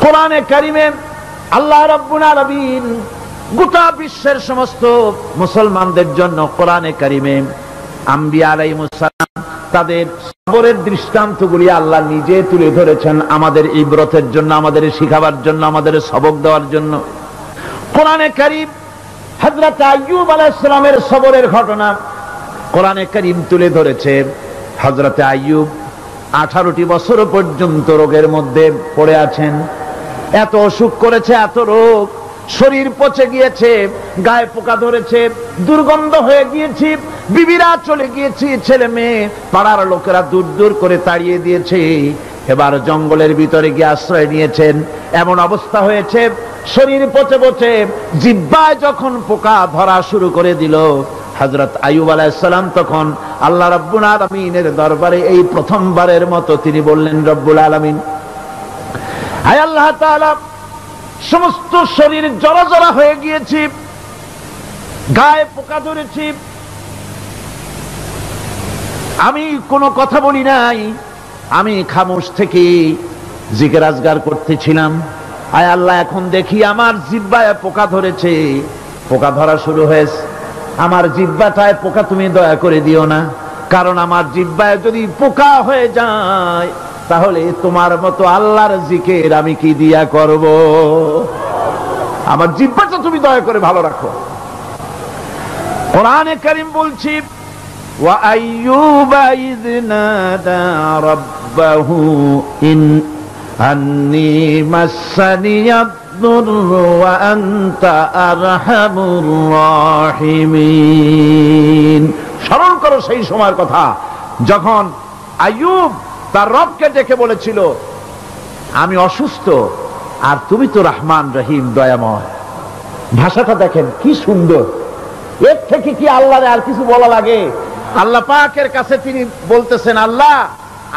কোরআনে কারিমে আল্লাহ রাব্বুল আলামিন গোটা বিশ্বের সমস্ত মুসলমানদের জন্য কোরআনে কারিমে আম্বিয়া আলাইহিস সালাম তাদের সবরের দৃষ্টান্তগুলি আল্লাহ নিজে তুলে ধরেছেন আমাদের ইবরতের জন্য, আমাদের শিখাবার জন্য, আমাদের সবক দেওয়ার জন্য। কোরআনে কারিম হযরত আইয়ুব আলাইহিস সালামের সবরের ঘটনা কোরআনে কারিম তুলে ধরেছে। হযরত আইয়ুব 18টি বছর পর্যন্ত রোগের মধ্যে পড়ে আছেন। এত অসুখ করেছে, এত রোগ, শরীর পচে গিয়েছে, গায়ে পোকা ধরেছে, দুর্গন্ধ হয়ে গিয়েছে, বিবিরা চলে গিয়েছে, ছেলে মেয়ে পাড়ার লোকেরা দূর দূর করে তাড়িয়ে দিয়েছে। এবার জঙ্গলের ভিতরে গিয়ে আশ্রয় নিয়েছেন। এমন অবস্থা হয়েছে, শরীর পচে পচে জিহ্বায় যখন পোকা ধরা শুরু করে দিল, হযরত আইয়ুব আলাইহিস সালাম তখন আল্লাহ রাব্বুল আলামিনের দরবারে এই প্রথমবারের মতো তিনি বললেন, রব্বুল আলামিন, হায় আল্লাহ তাআলা, সমস্ত শরীর জড়া জড়া হয়ে গিয়েছে, গায়ে পোকা ধরেছে, আমি কোনো কথা বলি নাই, আমি খামোশ থেকে জিকির আজগার করতেছিলাম। আয় আল্লাহ, এখন দেখি আমার জিহ্বায় পোকা ধরেছে, পোকা ধরা শুরু হয়েছে। আমার জিহ্বাটায় পোকা তুমি দয়া করে দিও না, কারণ আমার জিহ্বায় যদি পোকা হয়ে যায় তাহলে তোমার মতো আল্লাহর জিকির আমি কি দিয়া করব? আমার জিহ্বাটা তুমি দয়া করে ভালো রাখো। কোরআনে কারীম বলছি, ওয়া আইয়ুবা ইয নাদা রাব্বাহু ইন আন্নী মাসসানিয়াদ দুররু ওয়া আনতা আরহামুর রাহিমিন। স্মরণ করো সেই সময়ের কথা যখন আইয়ুব তার রবকে ডেকে বলেছিল, আমি অসুস্থ আর তুমি তো রহমান রহিম, দয়াময়। ভাষাটা দেখেন কি সুন্দর, এর থেকে কি আল্লাহরে আর কিছু বলা লাগে? আল্লাহ পাকের কাছে তিনি বলতেছেন, আল্লাহ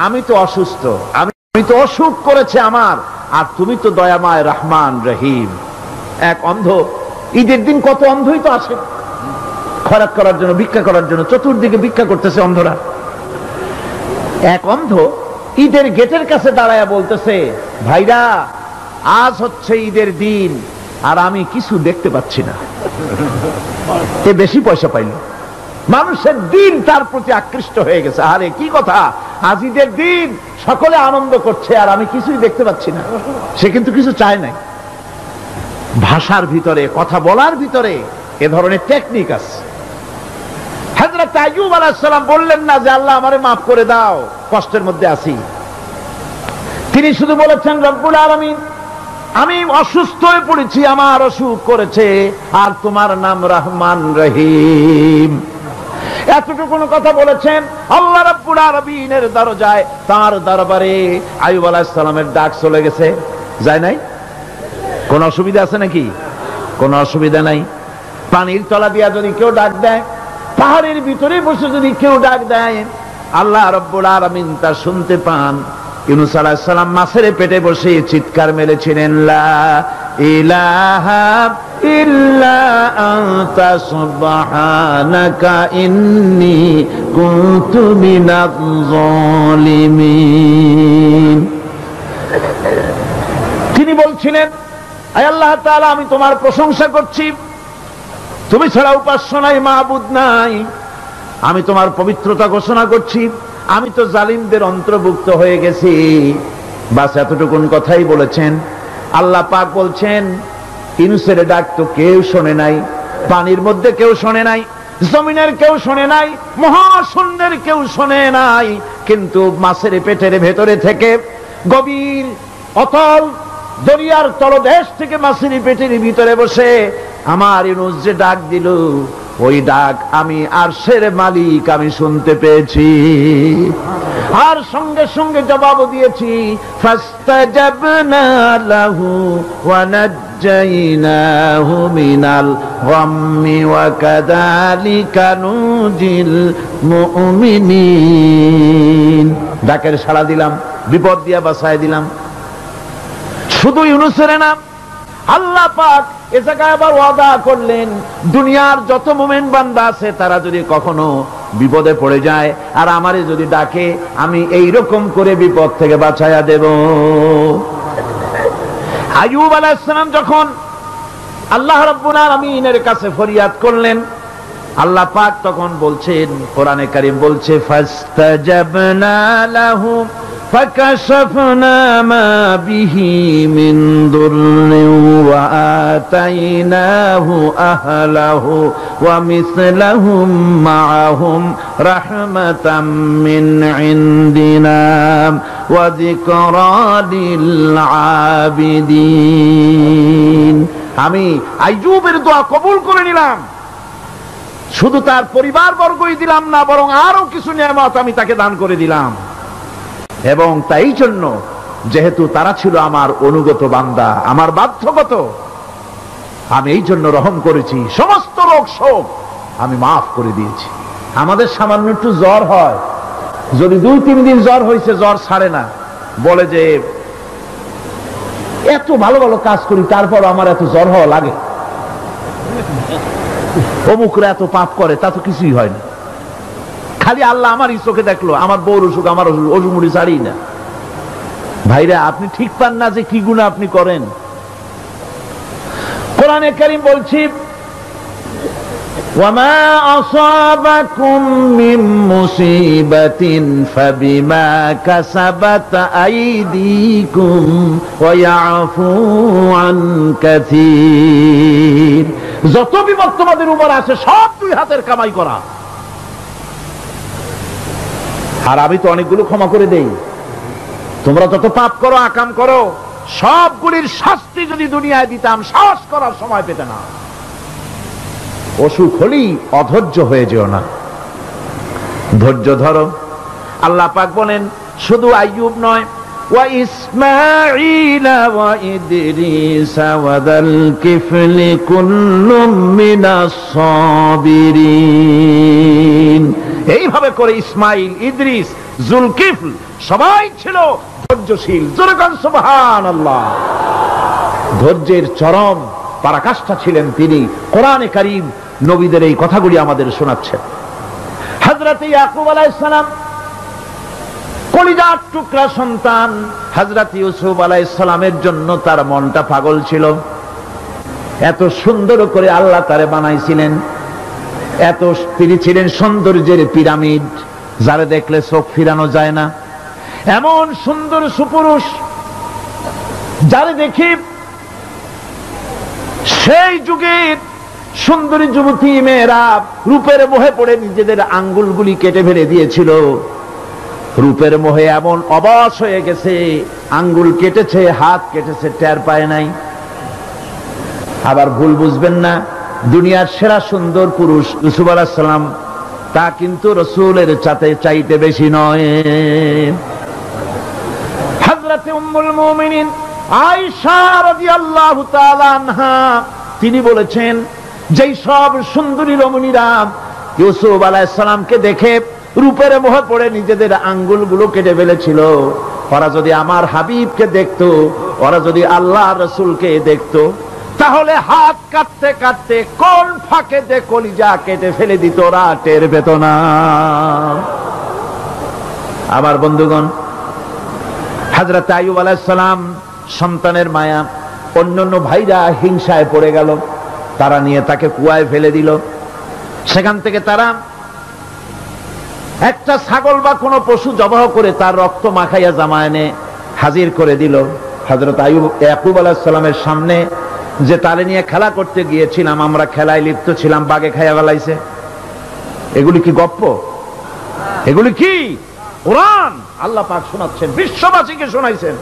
আমি তো অসুস্থ, আমি তো অসুখ করেছে আমার, আর তুমি তো দয়াময় রহমান রহিম। এক অন্ধ, ঈদের দিন কত অন্ধই তো আসে খয়রাত করার জন্য, ভিক্ষা করার জন্য, চতুর্দিকে ভিক্ষা করতেছে অন্ধরা। এক অন্ধ ঈদের গেটের কাছে দাঁড়ায়া বলতেছে, ভাইরা আজ হচ্ছে ঈদের দিন আর আমি কিছু দেখতে পাচ্ছি না। এ বেশি পয়সা পাইল, মানুষের দিন তার প্রতি আকৃষ্ট হয়ে গেছে। আরে কি কথা, আজ ঈদের দিন, সকলে আনন্দ করছে আর আমি কিছুই দেখতে পাচ্ছি না। সে কিন্তু কিছু চায় নাই। ভাষার ভিতরে, কথা বলার ভিতরে এ ধরনের টেকনিক আছে। হযরত আইয়ুব আলাইহিস সালাম বললেন না যে আল্লাহ আমারে মাফ করে দাও, কষ্টের মধ্যে আছি। তিনি শুধু বলেছেন, রব্বুল আলামিন, আমি অসুস্থ হয়ে পড়েছি, আমার অসুখ করেছে, আর তোমার নাম রহমান রহিম। এতটুকু কথা বলেছেন। আল্লাহ রাব্বুল আলামিনের দরজায়, তার দরবারে আইয়ুব আলাইহিস সালামের ডাক চলে গেছে। যায় নাই? কোন অসুবিধা আছে নাকি? কোন অসুবিধা নাই। পানির তলা দিয়া যদি কেউ ডাক দেয়, পাহাড়ের ভিতরে বসে যদি কেউ ডাক দেয়, আল্লাহ রাব্বুল আলামিন তা শুনতে পান। ইউনূস আলাইহিস সালাম মাছের পেটে বসে চিৎকার মেরেছিলেন, লা ইলাহা ইল্লা আনতা সুবহানাকা ইন্নী কুনতু মিনাজ জালিমিন। তিনি বলছিলেন, আয় আল্লাহ তাআলা, আমি তোমার প্রশংসা করছি, তুমি ছাড়া উপাস্য নাই, মাবুদ নাই। আমি তোমার পবিত্রতা ঘোষণা করছি, আমি তো জালিমদের অন্তর্ভুক্ত হয়ে গেছি। বাস এতটুকুন কথাই বলেছেন। আল্লাহ পাক বলছেন, ইউনূসের ডাক তো কেউ শোনে নাই, পানির মধ্যে কেউ শোনে নাই, জমিনের কেউ শোনে নাই, মহাশূন্যের কেউ শোনে নাই, কিন্তু মাছের পেটের ভেতরে থেকে, গভীর অতল দরিয়ার তলদেশ থেকে মাছের পেটের ভিতরে বসে আমার ইউনূস যে ডাক দিল, ওই ডাক আমি আরশের মালিক আমি শুনতে পেয়েছি, আর সঙ্গে সঙ্গে জবাব দিয়েছি। ফাস্তাজাবনা লাহু ওয়া নাজ্জাইনাহু মিনাল গাম্মি ওয়া কাযালিকা নুজিল মুমিনিন। ডাকের সাড়া দিলাম, বিপদ দিয়া বাঁচায় দিলাম। শুধু ইউনূসের নাম, আল্লাহ পাক এ জায়গায় আবার ওয়াদা করলেন, দুনিয়ার যত মুমিন বান্দা আছে তারা যদি কখনো বিপদে পড়ে যায় আর আমারে যদি ডাকে, আমি এই রকম করে বিপদ থেকে বাঁচায়া দেব। আইয়ুব আলাইহিস সালাম যখন আল্লাহ রাব্বুল আলামিনের কাছে ফরিয়াদ করলেন, আল্লাহ পাক তখন বলছেন, কোরআনে কারীম বলছে, ফাস্তাজাবনা লাহু ফাকাশাফনা মা বিহি মিন দুররিন ওয়া আতাইনাহু আহলাহু ওয়া মিসলাহুম মাআহুম রাহমাতাম মিন ইনদিনা ওয়া যিকরা লিল আবিদিন। আমি আইয়ুবের দোয়া কবুল করে নিলাম, শুধু তার পরিবার বর্গই দিলাম না, বরং আরো কিছু নিয়ামত আমি তাকে দান করে দিলাম। এবং তাই জন্য যেহেতু তারা ছিল আমার অনুগত বান্দা, আমার বাধ্যগত, আমি এই জন্য রহম করেছি, সমস্ত রোগ শোক আমি মাফ করে দিয়েছি। আমাদের সামান্য একটু জ্বর হয়, যদি 2-3 দিন জ্বর হয়েছে, জ্বর ছাড়ে না, বলে যে এত ভালো ভালো কাজ করি তারপর আমার এত জ্বর হওয়া লাগে, অমুকরা এত পাপ করে, তা তো কিছুই হয় না, খালি আল্লাহ আমার চোখে দেখলো, আমার বউর অসুখ, আমার অসুখ মুড়ি ছাড়ি না। ভাইরা, আপনি ঠিক পান না যে কি গুনাহ আপনি করেন। কোরআনে কারীম বলছি, ওয়ামা আসাবাকুম মিন মুসিবাতিন ফাবিমা কাসাবাত আইদিকুম ওয়া ইয়াফু আন কাসীর। যত বিপদ তোমাদের উপর আছে সব 2 হাতের কামাই করা। আর আমি তো অনেকগুলো ক্ষমা করে দেই। তোমরা যত পাপ করো, আকাম করো, সবগুলির শাস্তি যদি দুনিয়ায় দিতাম, সাহস করার সময় পেতে না। অসুখ হলেই অধৈর্য হয়ে যেও না, ধৈর্য ধরো। আল্লাহ পাক বলেন, শুধু আইয়ুব নয়, ওয়া ইসমাঈল ওয়া ইদরিস ওয়া যাল কিফলি কুল্লুম মিনাস সাবিরিন। এইভাবে করে ইসমাইল, ইদ্রিস, জুলকিফল সবাই ছিল ধৈর্যশীল। জোরে বলেন সুবহানাল্লাহ। ধৈর্যের চরম পরাকাষ্ঠা ছিলেন তিনি। কোরআনে কারীম নবীদের এই কথাগুলি আমাদের শোনাচ্ছেন। হযরত ইয়াকুব আলাইহিস সালাম, কলিজার টুকরা সন্তান হযরত ইউসুফ আলাইহিস সালামের জন্য তার মনটা পাগল ছিল। এত সুন্দর করে আল্লাহ তারে বানাইছিলেন, এত তিনি ছিলেন সৌন্দর্যের পিরামিড, যারা দেখলে চোখ ফিরানো যায় না, এমন সুন্দর সুপুরুষ, যারা দেখি সেই যুগের সুন্দরী যুবতী মেয়েরা রূপের মোহে পড়ে নিজেদের আঙ্গুলগুলি কেটে ফেলে দিয়েছিল। রূপের মোহে এমন অবশ হয়ে গেছে, আঙ্গুল কেটেছে, হাত কেটেছে, টের পায় নাই। আবার ভুল বুঝবেন না, দুনিয়ার সেরা সুন্দর পুরুষ ইউসুফ আলাইহিস সালাম, তা কিন্তু রাসূলের চাইতে বেশি নয়। হযরত উম্মুল মুমিনিন আয়েশা রাদিয়াল্লাহু তাআলা আনহা তিনি বলেছেন, যেই সব সুন্দরী রমণীরা ইউসুফ আলাইহিস সালামকে দেখে রূপের মোহে পড়ে নিজেদের আঙ্গুলগুলো কেটে ফেলেছিল, ওরা যদি আমার হাবিবকে দেখতো, ওরা যদি আল্লাহ রাসূলকে দেখতো, তাহলে হাত কাটতে কাটতে কোন ফাঁকে দে কলিজা কেটে ফেলে দিত, ওরা টের পেত না। আমার বন্ধুগণ, হযরত আইয়ুব আলাইহিস সালাম সন্তানের মায়া, অন্যান্য ভাইরা হিংসায় পড়ে গেল, তারা নিয়ে তাকে কুয়ায় ফেলে দিল। সেখান থেকে তারা একটা ছাগল বা কোনো পশু জবাহ করে তার রক্ত মাখাইয়া জামায়ানে হাজির করে দিল। হযরত ইয়াকুব আলাইহিস সালামের সামনে যে তালে নিয়ে খেলা করতে গিয়েছিলাম, আমরা খেলায় লিপ্ত ছিলাম, বাগে খাইয়া ফেলাইছে। এগুলি কি গপ্প? এগুলি কি কোরআন? আল্লাহ পাক শোনাচ্ছেন, বিশ্ববাসীকে শোনাইছেন।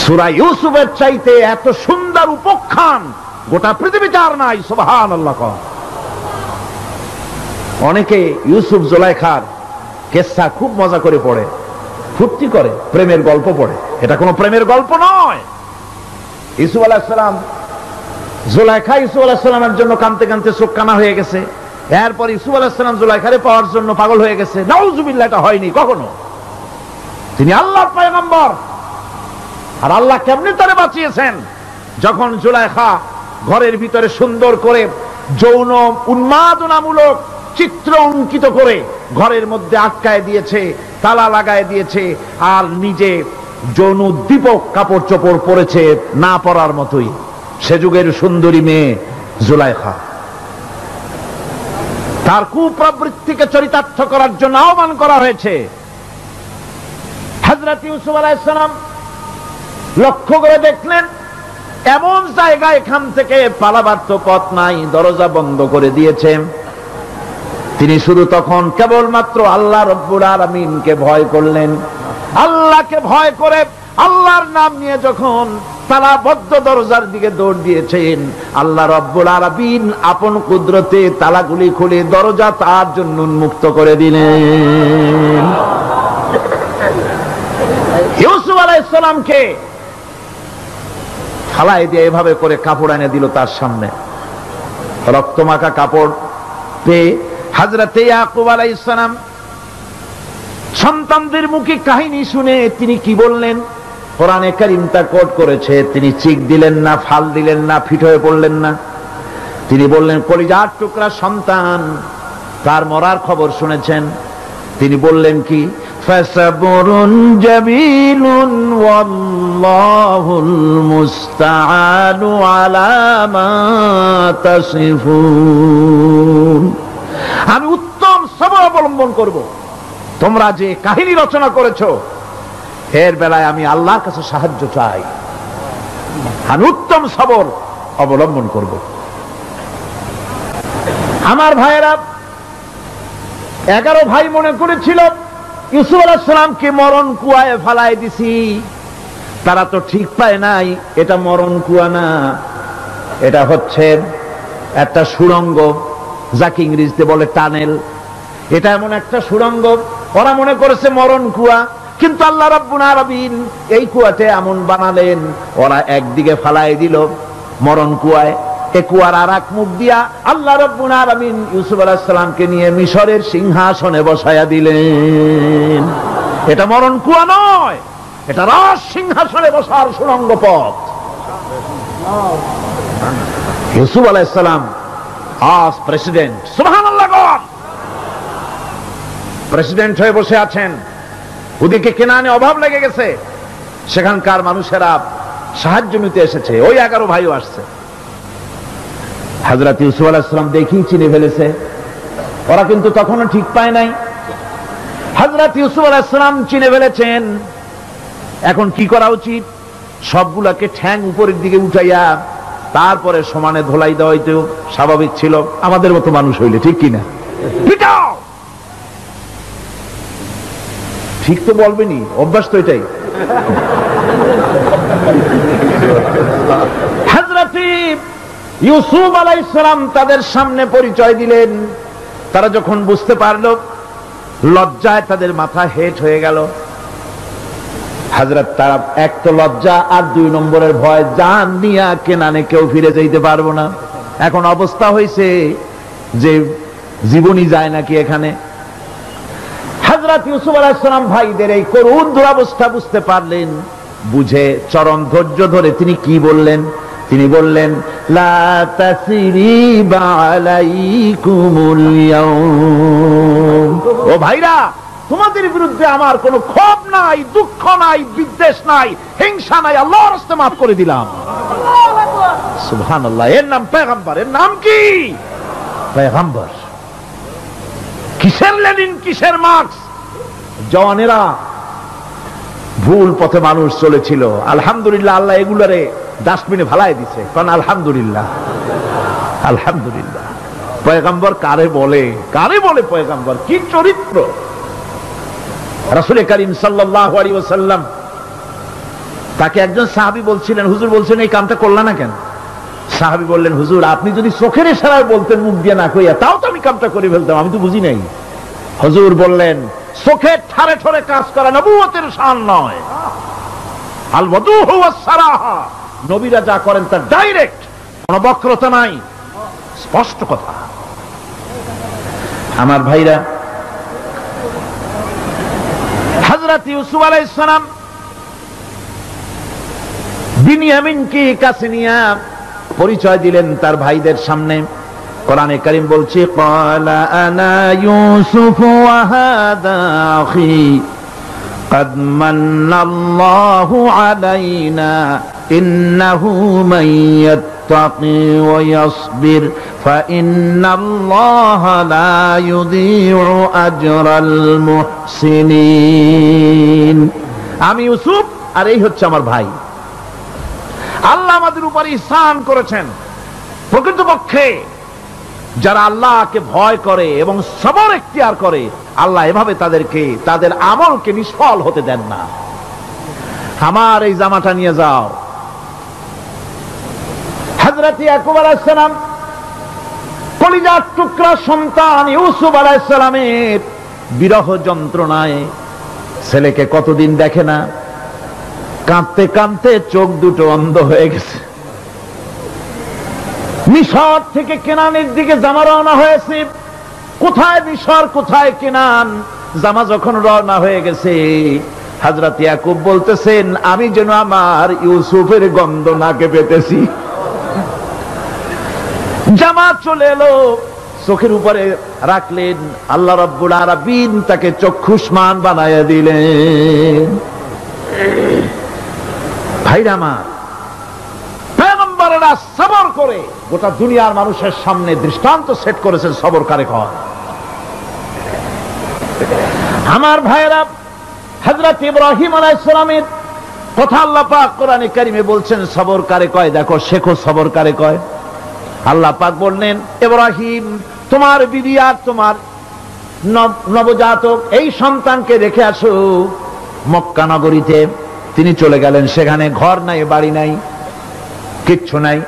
সূরা ইউসুফের চাইতে এত সুন্দর উপখ্যান গোটা পৃথিবীতে আর নাই। সুবহানাল্লাহ। অনেকে ইউসুফ জুলাইখার কেসা খুব মজা করে পড়ে, ফুর্তি করে, প্রেমের গল্প পড়ে। এটা কোনো প্রেমের গল্প নয়। ইউসুফ আলাইহিস সালাম, জুলাইখা ইউসুফ আলাইহিস সালামের জন্য কাঁদতে কাঁদতে চোখ কানা হয়ে গেছে। এরপর ইউসুফ আলাইহিস সালাম জুলাইখারে পাওয়ার জন্য পাগল হয়ে গেছে। নাউজুবিল্লাহ, এটা হয়নি কখনো। তিনি আল্লাহর পয়গম্বর। আর আল্লাহ কেমনে তারে বাঁচিয়েছেন? যখন জুলাইখা ঘরের ভিতরে সুন্দর করে যৌন উন্মাদনামূলক চিত্র অঙ্কিত করে ঘরের মধ্যে আটকায় দিয়েছে, তালা লাগায় দিয়েছে, আর নিজে যৌন উদ্দীপক কাপড় চোপড় পরেছে, না পরার মতোই, সে যুগের সুন্দরী মেয়ে জুলাইখা। তার কুপ্রবৃত্তিকে চরিতার্থ করার জন্য আহ্বান করা হয়েছে। হযরত ইউসুফ আলাইহিস সালাম লক্ষ্য করে দেখলেন এমন জায়গা, এখান থেকে পালাবার তো পথ নাই, দরজা বন্ধ করে দিয়েছে। তিনি শুধু তখন কেবলমাত্র আল্লাহ রব্বুল আলামিনকে ভয় করলেন। আল্লাহকে ভয় করে আল্লাহর নাম নিয়ে যখন তালাবদ্ধ দরজার দিকে দৌড় দিয়েছেন, আল্লাহ রব্বুল আলামিন আপন কুদরতে তালাগুলি খুলে দরজা তার জন্য উন্মুক্ত করে দিলেন। ইউসুফ আলাইহিস সালামকে ফালাই দিয়ে এভাবে করে কাপড় এনে দিল তার সামনে, রক্তমাখা কাপড় পেয়ে হযরত ইয়াকুব আলাইহিস সালাম সন্তানদের মুখে কাহিনী শুনে তিনি কি বললেন? কোরআনে কারীম তা কোট করেছে, তিনি চিক দিলেন না, ফাল দিলেন না, ফিট হয়ে পড়লেন না। তিনি বললেন, কলিজার টুকরা সন্তান তার মরার খবর শুনেছেন। তিনি বললেন কি? ফাসাবরুন জামিলুন ওয়াল্লাহুল মুস্তাআনু আলা মা তাসিফুন। আমি উত্তম সবর অবলম্বন করব। তোমরা যে কাহিনী রচনা করেছো এর বেলায় আমি আল্লাহর কাছে সাহায্য চাই, আমি উত্তম সবর অবলম্বন করব। আমার ভাইয়েরা, 11 ভাই মনে করেছিল ইউসুফ আলাইহিস সালামকে মরণ কুয়ায় ফালাই দিছি। তারা তো ঠিক পায় নাই এটা মরণ কুয়া না, এটা হচ্ছে একটা সুড়ঙ্গ, যাকে ইংরেজিতে বলে টানেল। এটা এমন একটা সুড়ঙ্গ, ওরা মনে করেছে মরণ কুয়া। কিন্তু আল্লাহ রাব্বুল আলামিন এই কুয়াতে এমন বানালেন, ওরা একদিকে ফালাই দিল মরণ কুয়ায়, এই কুয়ার আর এক মুখ দিয়া আল্লাহ রাব্বুল আলামিন ইউসুফ আলাইহিস সালামকে নিয়ে মিশরের সিংহাসনে বসায়া দিলেন। এটা মরণ কুয়া নয়, এটা রাজ সিংহাসনে বসার সুড়ঙ্গ পথ। ইউসুফ আলাইহিস সালাম আজ প্রেসিডেন্ট, সুবহানাল্লাহ, প্রেসিডেন্ট হয়ে বসে আছেন। ওদিকে কেনানে অভাব লেগে গেছে, সেখানকার মানুষেরা সাহায্য নিতে এসেছে, ওই 11 ভাইও আসছে। হযরত ইউসুফ আলাইহিস সালাম দেখেই চিনে ফেলেছে, ওরা কিন্তু তখনও ঠিক পায় নাই। হযরত ইউসুফ আলাইহিস সালাম চিনে ফেলেছেন। এখন কি করা উচিত? সবগুলাকে ঠ্যাং উপরের দিকে উঠাইয়া তারপরে সমানে ধোলাই দেওয়া হইতো স্বাভাবিক ছিল, আমাদের মতো মানুষ হইলে, ঠিক কিনা? পিটাও, ঠিক তো বলবেনি, অভ্যাস তো এটাই। হযরত ইউসুফ আলাইহিস সালাম তাদের সামনে পরিচয় দিলেন। তারা যখন বুঝতে পারল, লজ্জায় তাদের মাথা হেট হয়ে গেল। হযরত, তারা এক তো লজ্জা, আর 2 নম্বরের ভয়, জান নিয়া কেনানে কেউ ফিরে যাইতে পারবো না। এখন অবস্থা হয়েছে যে জীবনই যায় নাকি এখানে। হযরত ইউসুফ আলাইহিস সালাম ভাইদের এই করুণ দুরবস্থা বুঝতে পারলেন, বুঝে চরম ধৈর্য ধরে তিনি কি বললেন? তিনি বললেন, লা তাসরিবা আলাইকুমুল ইয়াউম। ও ভাইরা, তোমাদের বিরুদ্ধে আমার কোনো ক্ষোভ নাই, দুঃখ নাই, বিদ্বেষ নাই, হিংসা নাই, আল্লাহর রাস্তায় মাফ করে দিলাম। সুবহানাল্লাহ। এর নাম পয়গম্বর। এর নাম কি? পয়গম্বর। কিসের লেনিন, কিসের মার্কস? জওয়ানেরা, ভুল পথে মানুষ চলেছিল, আলহামদুলিল্লাহ আল্লাহ এগুলারে ডাস্টবিনে ফালাই দিছে। কারণ আলহামদুলিল্লাহ, আলহামদুলিল্লাহ। পয়গম্বর কারে বলে? কারে বলে পয়গম্বর? কি চরিত্র! রাসূল করিম সাল্লাল্লাহু আলাইহি ওয়াসাল্লাম, তাকে একজন সাহাবী বলছিলেন, হুজুর বলছেন এই কামটা করলা না কেন? সাহাবী বললেন, হুজুর আপনি যদি চোখের ইশারায় বলতেন, মুখ দিয়ে না কইয়া, তাও তো আমি কামটা করে ফেলতাম, আমি তো বুঝি নাই। হুজুর বললেন, চোখের ঠারে ঠারে কাজ করা নবুয়তের শান নয়। আল ওয়াদুহু ওয়াস সারাহা, নবীরা যা করেন তা ডাইরেক্ট, কোনো বক্রতা নাই, স্পষ্ট কথা। আমার ভাইরা, হযরত ইউসুফ আলাইহিস সালাম বিনিয়ামিনকে কাছে নিয়ে পরিচয় দিলেন তার ভাইদের সামনে। কোরআনে কারীম বলছে, ক্বালা আনা ইউসুফ ওয়া হাদা আখি قد من الله علينا إنه من يتقي ويصبر فإن الله لا يضيع أجر المحسنين। আমি ইউসুফ আর এই হচ্ছে আমার ভাই। আল্লাহ আমাদের উপর ইহসান করেছেন। প্রকৃতপক্ষে যারা আল্লাহকে ভয় করে এবং সবর এখতিয়ার করে, আল্লাহ এভাবে তাদেরকে তাদের আমলকে নিষ্ফল হতে দেন না। আমার এই জামাটা নিয়ে যাও। হযরত ইয়াকুব আলাইহিস সালাম কলিজার টুকরা সন্তান ইউসুফ আলাইহিস সালামের বিরহ যন্ত্রণায় ছেলেকে কতদিন দেখে না, কাঁদতে কাঁদতে চোখ দুটো অন্ধ হয়ে গেছে। মিশর থেকে কেনানের দিকে জামা রওনা হয়েছে। কোথায় মিশর, কোথায় কেনান? জামা যখন রওনা হয়ে গেছে, হযরত ইয়াকুব বলতেছেন, আমি যেন আমার ইউসুফের গন্ধ নাকে পেতেছি। জামা চলে এলো, চোখের উপরে রাখলেন, আল্লাহ রাব্বুল আলামিন তাকে চক্ষুষ্মান বানায়া দিলেন। ভাইরা আমার, পয়গম্বরেরা সবর করে গোটা দুনিয়ার মানুষের সামনে দৃষ্টান্ত সেট করেছেন সবর কারে কয়। আমার ভাইরা, হযরত ইব্রাহিম আলাইহিস সালামের কথা আল্লাহ পাক কোরআনে কারিমে বলছেন সবর কারে কয়। দেখো, শেখো সবর কারে কয়। আল্লাহ পাক বললেন, ইব্রাহিম তোমার বিবি আর তোমার নবজাতক এই সন্তানকে রেখে আসো মক্কা নগরীতে। তিনি চলে গেলেন। সেখানে ঘর নাই, বাড়ি নাই, কিচ্ছু নাই,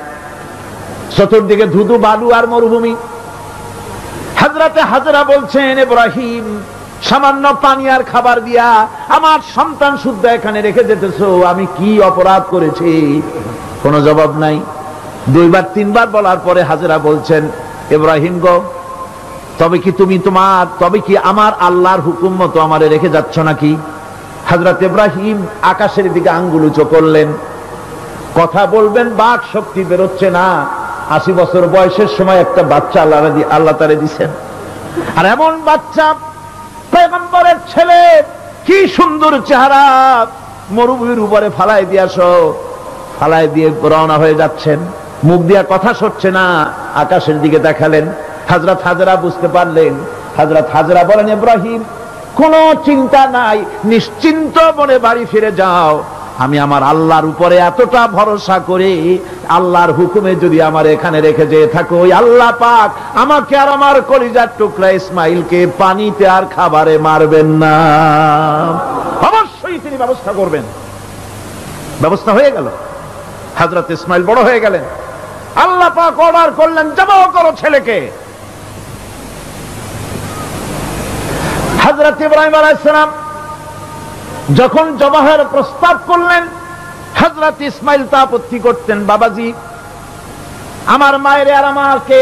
চতুর্দিকে ধুধু বালু আর মরুভূমি। হযরতে হাজরা বলছেন, ইব্রাহিম সামান্য পানি আর খাবার দিয়া আমার সন্তান শুদ্ধ এখানে রেখে যেতেছো, আমি কি অপরাধ করেছি? কোনো জবাব নাই। দুইবার তিনবার বলার পরে হাজরা বলছেন, ইব্রাহিম গো, তবে কি আমার আল্লাহর হুকুম মতো আমারে রেখে যাচ্ছ নাকি? হযরত ইব্রাহিম আকাশের দিকে আঙ্গুল উঁচু করলেন। কথা বলবেন, বাক শক্তি বেরোচ্ছে না। 80 বছর বয়সের সময় একটা বাচ্চা আল্লাহ তারে দিচ্ছেন। আর এমন বাচ্চা, পয়গম্বরের ছেলে, কি সুন্দর চেহারা, মরুভূমির উপরে ফালাই দিয়ে রওনা হয়ে যাচ্ছেন। মুখ দিয়া কথা সরছে না, আকাশের দিকে দেখালেন। হযরত হাজরা বুঝতে পারলেন। হযরত হাজরা বলেন, ইব্রাহিম কোনো চিন্তা নাই, নিশ্চিন্ত মনে বাড়ি ফিরে যাও। আমি আমার আল্লাহর উপরে এতটা ভরসা করে আল্লাহর হুকুমে যদি আমার এখানে রেখে যেয়ে থাকো, ওই আল্লাহ পাক আমাকে আর আমার কলিজার টুকরা ইসমাইলকে পানিতে আর খাবারে মারবেন না, অবশ্যই তিনি ব্যবস্থা করবেন। ব্যবস্থা হয়ে গেল। হযরত ইসমাইল বড় হয়ে গেলেন। আল্লাহ পাক অর্ডার করলেন, জবাহ করো ছেলেকে। হযরত ইব্রাহিম আলাইহিস সালাম যখন জবাহের প্রস্তাব করলেন, হযরত ইসমাইল তা আপত্তি করতেন, বাবাজি আমার মায়ের আর আমাকে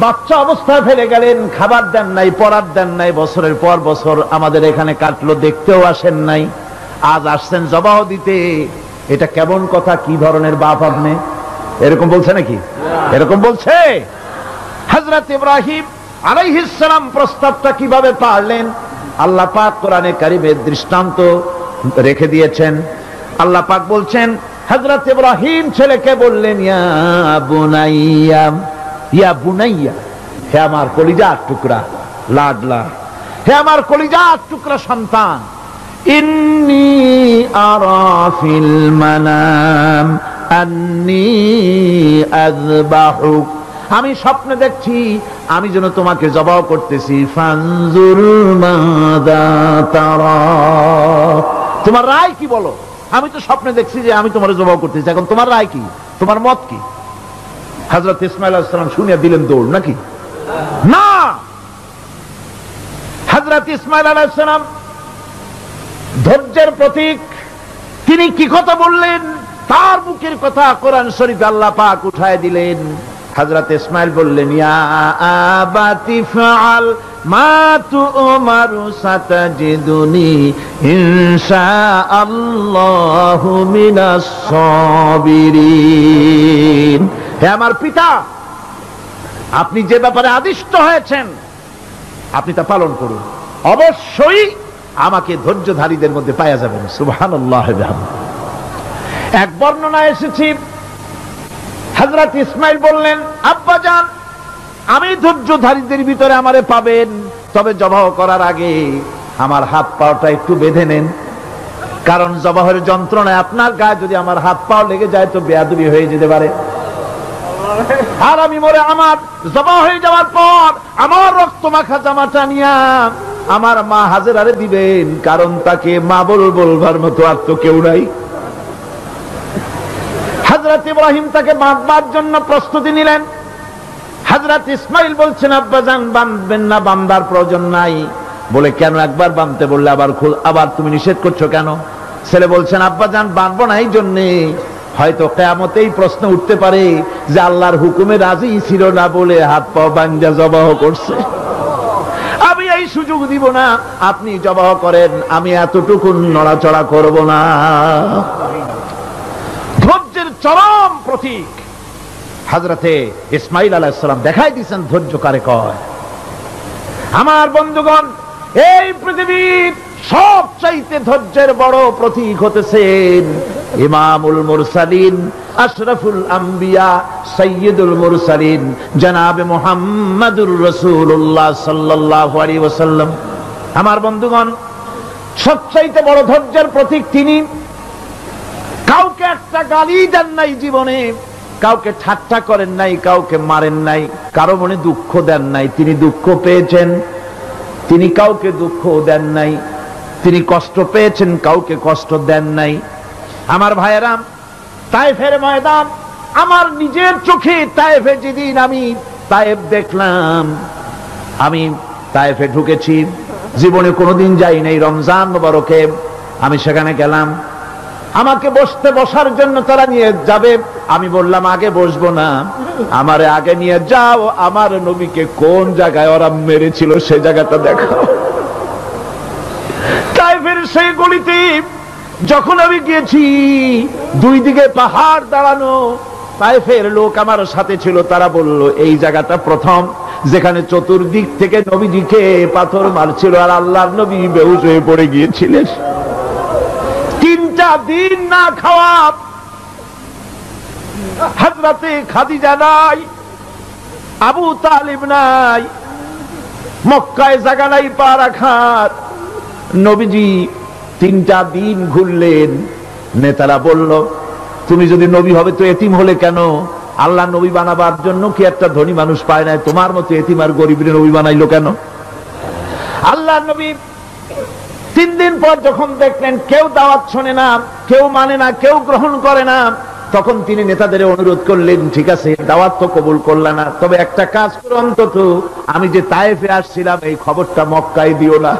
বাচ্চা অবস্থায় ফেলে গেলেন, খাবার দেন নাই, পড়ার দেন নাই, বছরের পর বছর আমাদের এখানে কাটলো, দেখতেও আসেন নাই, আজ আসছেন জবাহ দিতে। এটা কেমন কথা? কি ধরনের বাপ আপনি? এরকম বলছে নাকি? এরকম বলছে? হযরত ইব্রাহিম আলাইহিস সালাম প্রস্তাবটা কিভাবে পারলেন? আল্লাহ পাক কোরআনে কারিমের দৃষ্টান্ত রেখে দিয়েছেন। আল্লাহ পাক বলছেন, হযরত ইব্রাহিম ছেলেকে বললেন, ইয়া বুনাইয়া, হে আমার কলিজার টুকরা লাডলা, হে আমার কলিজার টুকরা সন্তান, ইন্নী আরা ফিল মানাম আন্নী আযবাহুক, আমি স্বপ্নে দেখছি আমি যেন তোমাকে জবাহ করতেছি। ফানজুর মাযা তারা, তোমার রায় কি বলো? আমি তো স্বপ্নে দেখছি যে আমি তোমার জবাহ করতেছি, এখন তোমার রায় কি, তোমার মত কি? হযরত ইসমাঈল আলাইহিস সালাম শুনিয়া দিলেন দৌড়, নাকি না? হযরত ইসমাঈল আলাইহিস সালাম ধৈর্যের প্রতীক। তিনি কি কথা বললেন? তার মুখের কথা কোরআন শরীফে আল্লাহ পাক উঠায় দিলেন। হযরত ইসমাঈল বললেন, ইয়া আবাতি ফাআল মা তু'মারু সাতাজিদুনি ইনশাআল্লাহু মিনাস সাবিরিন। হে আমার পিতা, আপনি যে ব্যাপারে আদিষ্ট হয়েছেন আপনি তা পালন করুন, অবশ্যই আমাকে ধৈর্যধারীদের মধ্যে পাওয়া যাবেন। সুবহানাল্লাহ। এক বর্ণনায় এসেছে হযরত ইসমাঈল বললেন, আব্বাজান আমি ধৈর্যধারীদের ভিতরে আমারে পাবেন, তবে জবাহ করার আগে আমার হাত পাটা একটু বেঁধে নেন, কারণ জবাহের যন্ত্রণায় আপনার গায়ে যদি আমার হাত পাও লেগে যায় তো বেয়াদবি হয়ে যেতে পারে। আর আমি মরে আমার জবাহ হয়ে যাওয়ার পর আমার রক্ত মাখা জামাটা নিয়ে আমার মা হাজেরারে দিবেন, কারণ তাকে মা বলবার মতো আর তো কেউ নাই। হযরত ইব্রাহিম তাকে বাঁধবার জন্য প্রস্তুতি নিলেন। হযরত ইসমাঈল বলছেন, আব্বাজান বাঁধবেন না, বাঁধার প্রয়োজন নাই। বলে কেন? একবার বাঁধতে বললে আবার তুমি নিষেধ করছো কেন? ছেলে বলছেন, আব্বাজান বাঁধবো না এই জন্যে, হয়তো কিয়ামতেই প্রশ্ন উঠতে পারে যে আল্লাহর হুকুমে রাজি ছিল না বলে হাত পা বাঁধা জবাহ করছে। আমি এই সুযোগ দিব না, আপনি জবাহ করেন, আমি এতটুকু নড়াচড়া করব না। ধৈর্যের চরম প্রতীক হযরতে ইসমাঈল আলাইহিস সালাম দেখাই দিয়েছেন ধৈর্য কারে কয়। আমার বন্ধুগণ, এই পৃথিবীর সবচাইতে ধৈর্যের বড় প্রতীক হতেছেন ইমামুল মুরসালিন, আশরাফুল আম্বিয়া, সাইয়্যিদুল মুরসালিন জনাবে মুহাম্মাদুর রাসূলুল্লাহ সাল্লাল্লাহু আলাইহি ওয়াসাল্লাম। আমার বন্ধুগণ, সবচাইতে বড় ধৈর্যের প্রতীক তিনি। কাউকে একটা গালি দেন নাই জীবনে, কাউকে ঠাট্টা করেন নাই, কাউকে মারেন নাই, কারো মনে দুঃখ দেন নাই। তিনি দুঃখ পেয়েছেন, তিনি কাউকে দুঃখ দেন নাই। তিনি কষ্ট পেয়েছেন, কাউকে কষ্ট দেন নাই। আমার ভাইয়েরা, তায়েফের ময়দান, আমার নিজের চোখে তায়েফে যেদিন আমি তায়েফ দেখলাম, আমি তায়েফে ঢুকেছি, জীবনে কোনোদিন যাই নাই। রমজান মোবারকে আমি সেখানে গেলাম, আমাকে বসার জন্য তারা নিয়ে যাবে। আমি বললাম আগে বসবো না, আমারে আগে নিয়ে যাও, আমার নবীকে কোন জায়গায় ওরা মেরেছিল সেই জায়গাটা দেখাও। তায়েফের সেই গলিতে যখন আমি গিয়েছি, দুই দিকে পাহাড় দাঁড়ানো। তায়েফের লোক আমার সাথে ছিল, তারা বলল এই জায়গাটা প্রথম যেখানে চতুর্দিক থেকে নবীজিকে পাথর মারছিল আর আল্লাহর নবী বেহুশ হয়ে পড়ে গিয়েছিলেন। 3টা দিন না খাওয়া, হযরতে খাদিজা নাই, আবু তালিব নাই, মক্কায় জায়গা নাই পা রাখার। নবীজি 3টা দিন ঘুরলেন। নেতারা বলল, তুমি যদি নবী হবে তো এতিম হলে কেন? আল্লাহ নবী বানাবার জন্য কি একটা ধনী মানুষ পায় না? তোমার মতো এতিম আর গরিবের নবী বানাইলো কেন? আল্লাহ নবী 3 দিন পর যখন দেখলেন কেউ দাওয়াত শোনে না, কেউ মানে না, কেউ গ্রহণ করে না, তখন তিনি নেতাদের অনুরোধ করলেন, ঠিক আছে দাওয়াত তো কবুল করলে না, তবে একটা কাজ করো, অন্তত আমি যে তায়েফে আসছিলাম এই খবরটা মক্কায় দিও না,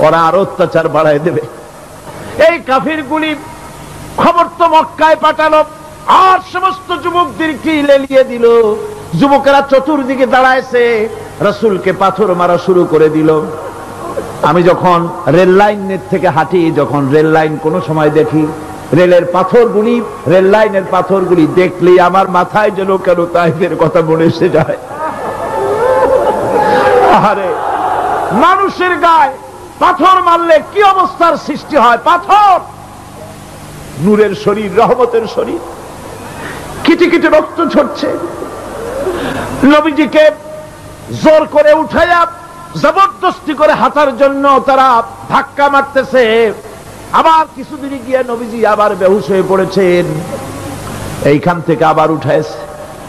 ওরা আরো অত্যাচার বাড়ায় দেবে। এই কাফিরগুলি খবর তো মক্কায় পাঠালো আর সমস্ত যুবকদেরকে লেলিয়ে দিল। যুবকেরা চতুর্দিকে দাঁড়াইছে, রাসূলকে পাথর মারা শুরু করে দিল। আমি যখন রেল লাইনের থেকে হাঁটি, যখন রেল লাইন কোনো সময় দেখি, রেলের পাথরগুলি, রেল লাইনের পাথরগুলি দেখলেই আমার মাথায় যেন কেন তায়েফের কথা মনে এসে যায়। আরে মানুষের গায়ে পাথর মারলে কি অবস্থার সৃষ্টি হয়! পাথর নূরের শরীর, রহমতের শরীর, কিটি কিটি রক্ত ঝরছে। নবীজিকে জোর করে উঠাইয়া জবরদস্তি করে হাঁটার জন্য তারা ধাক্কা মারতেছে। আবার কিছুদিন গিয়ে নবীজি আবার বেহুশ হয়ে পড়েছেন, এইখান থেকে আবার উঠাইছে,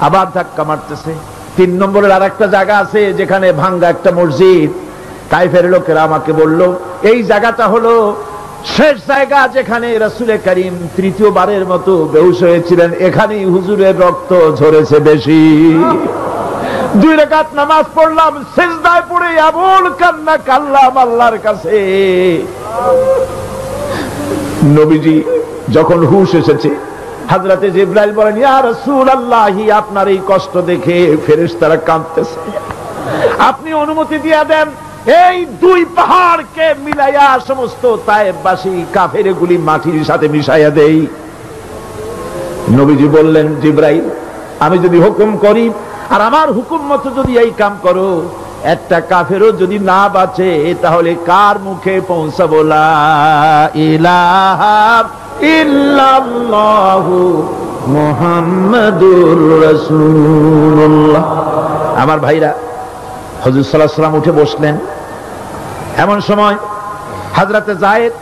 আবার ধাক্কা মারতেছে। 3 নম্বরের আর একটা জায়গা আছে যেখানে ভাঙ্গা একটা মসজিদ। তায়েফের লোকেরা আমাকে বলল এই জায়গাটা হলো শেষ জায়গা যেখানে রাসূল করিম 3য়বারের মতো বেহুশ হয়েছিলেন, এখানেই হুজুরের রক্ত ঝরেছে বেশি। 2 রাকাত নামাজ পড়লাম, সিজদায় পড়ে আবুল কান্না কাল্লাম আল্লাহর কাছে। নবীজি যখন হুশ এসেছে, হযরতে জিবরাইল বলেন, ইয়া রাসূলুল্লাহ, আপনার এই কষ্ট দেখে ফেরেশতারা কাঁদতেছে, আপনি অনুমতি দিয়ে দেন এই 2 পাহাড়কে মিলাইয়া সমস্ত তায়েফবাসী কাফেরগুলি মাটির সাথে মিশাইয়া দেই। নবীজি বললেন, জিবরাইল, আমি যদি হুকুম করি আর আমার হুকুম মতো যদি এই কাম করো, একটা কাফেরও যদি না বাঁচে তাহলে কার মুখে পৌঁছাবো লা ইলাহা ইল্লাল্লাহু মুহাম্মাদুর রাসূলুল্লাহ। আমার ভাইরা, হুজুর সাল্লাল্লাহু আলাইহি ওয়াসাল্লাম উঠে বসলেন। এমন সময় হযরতে যায়েদ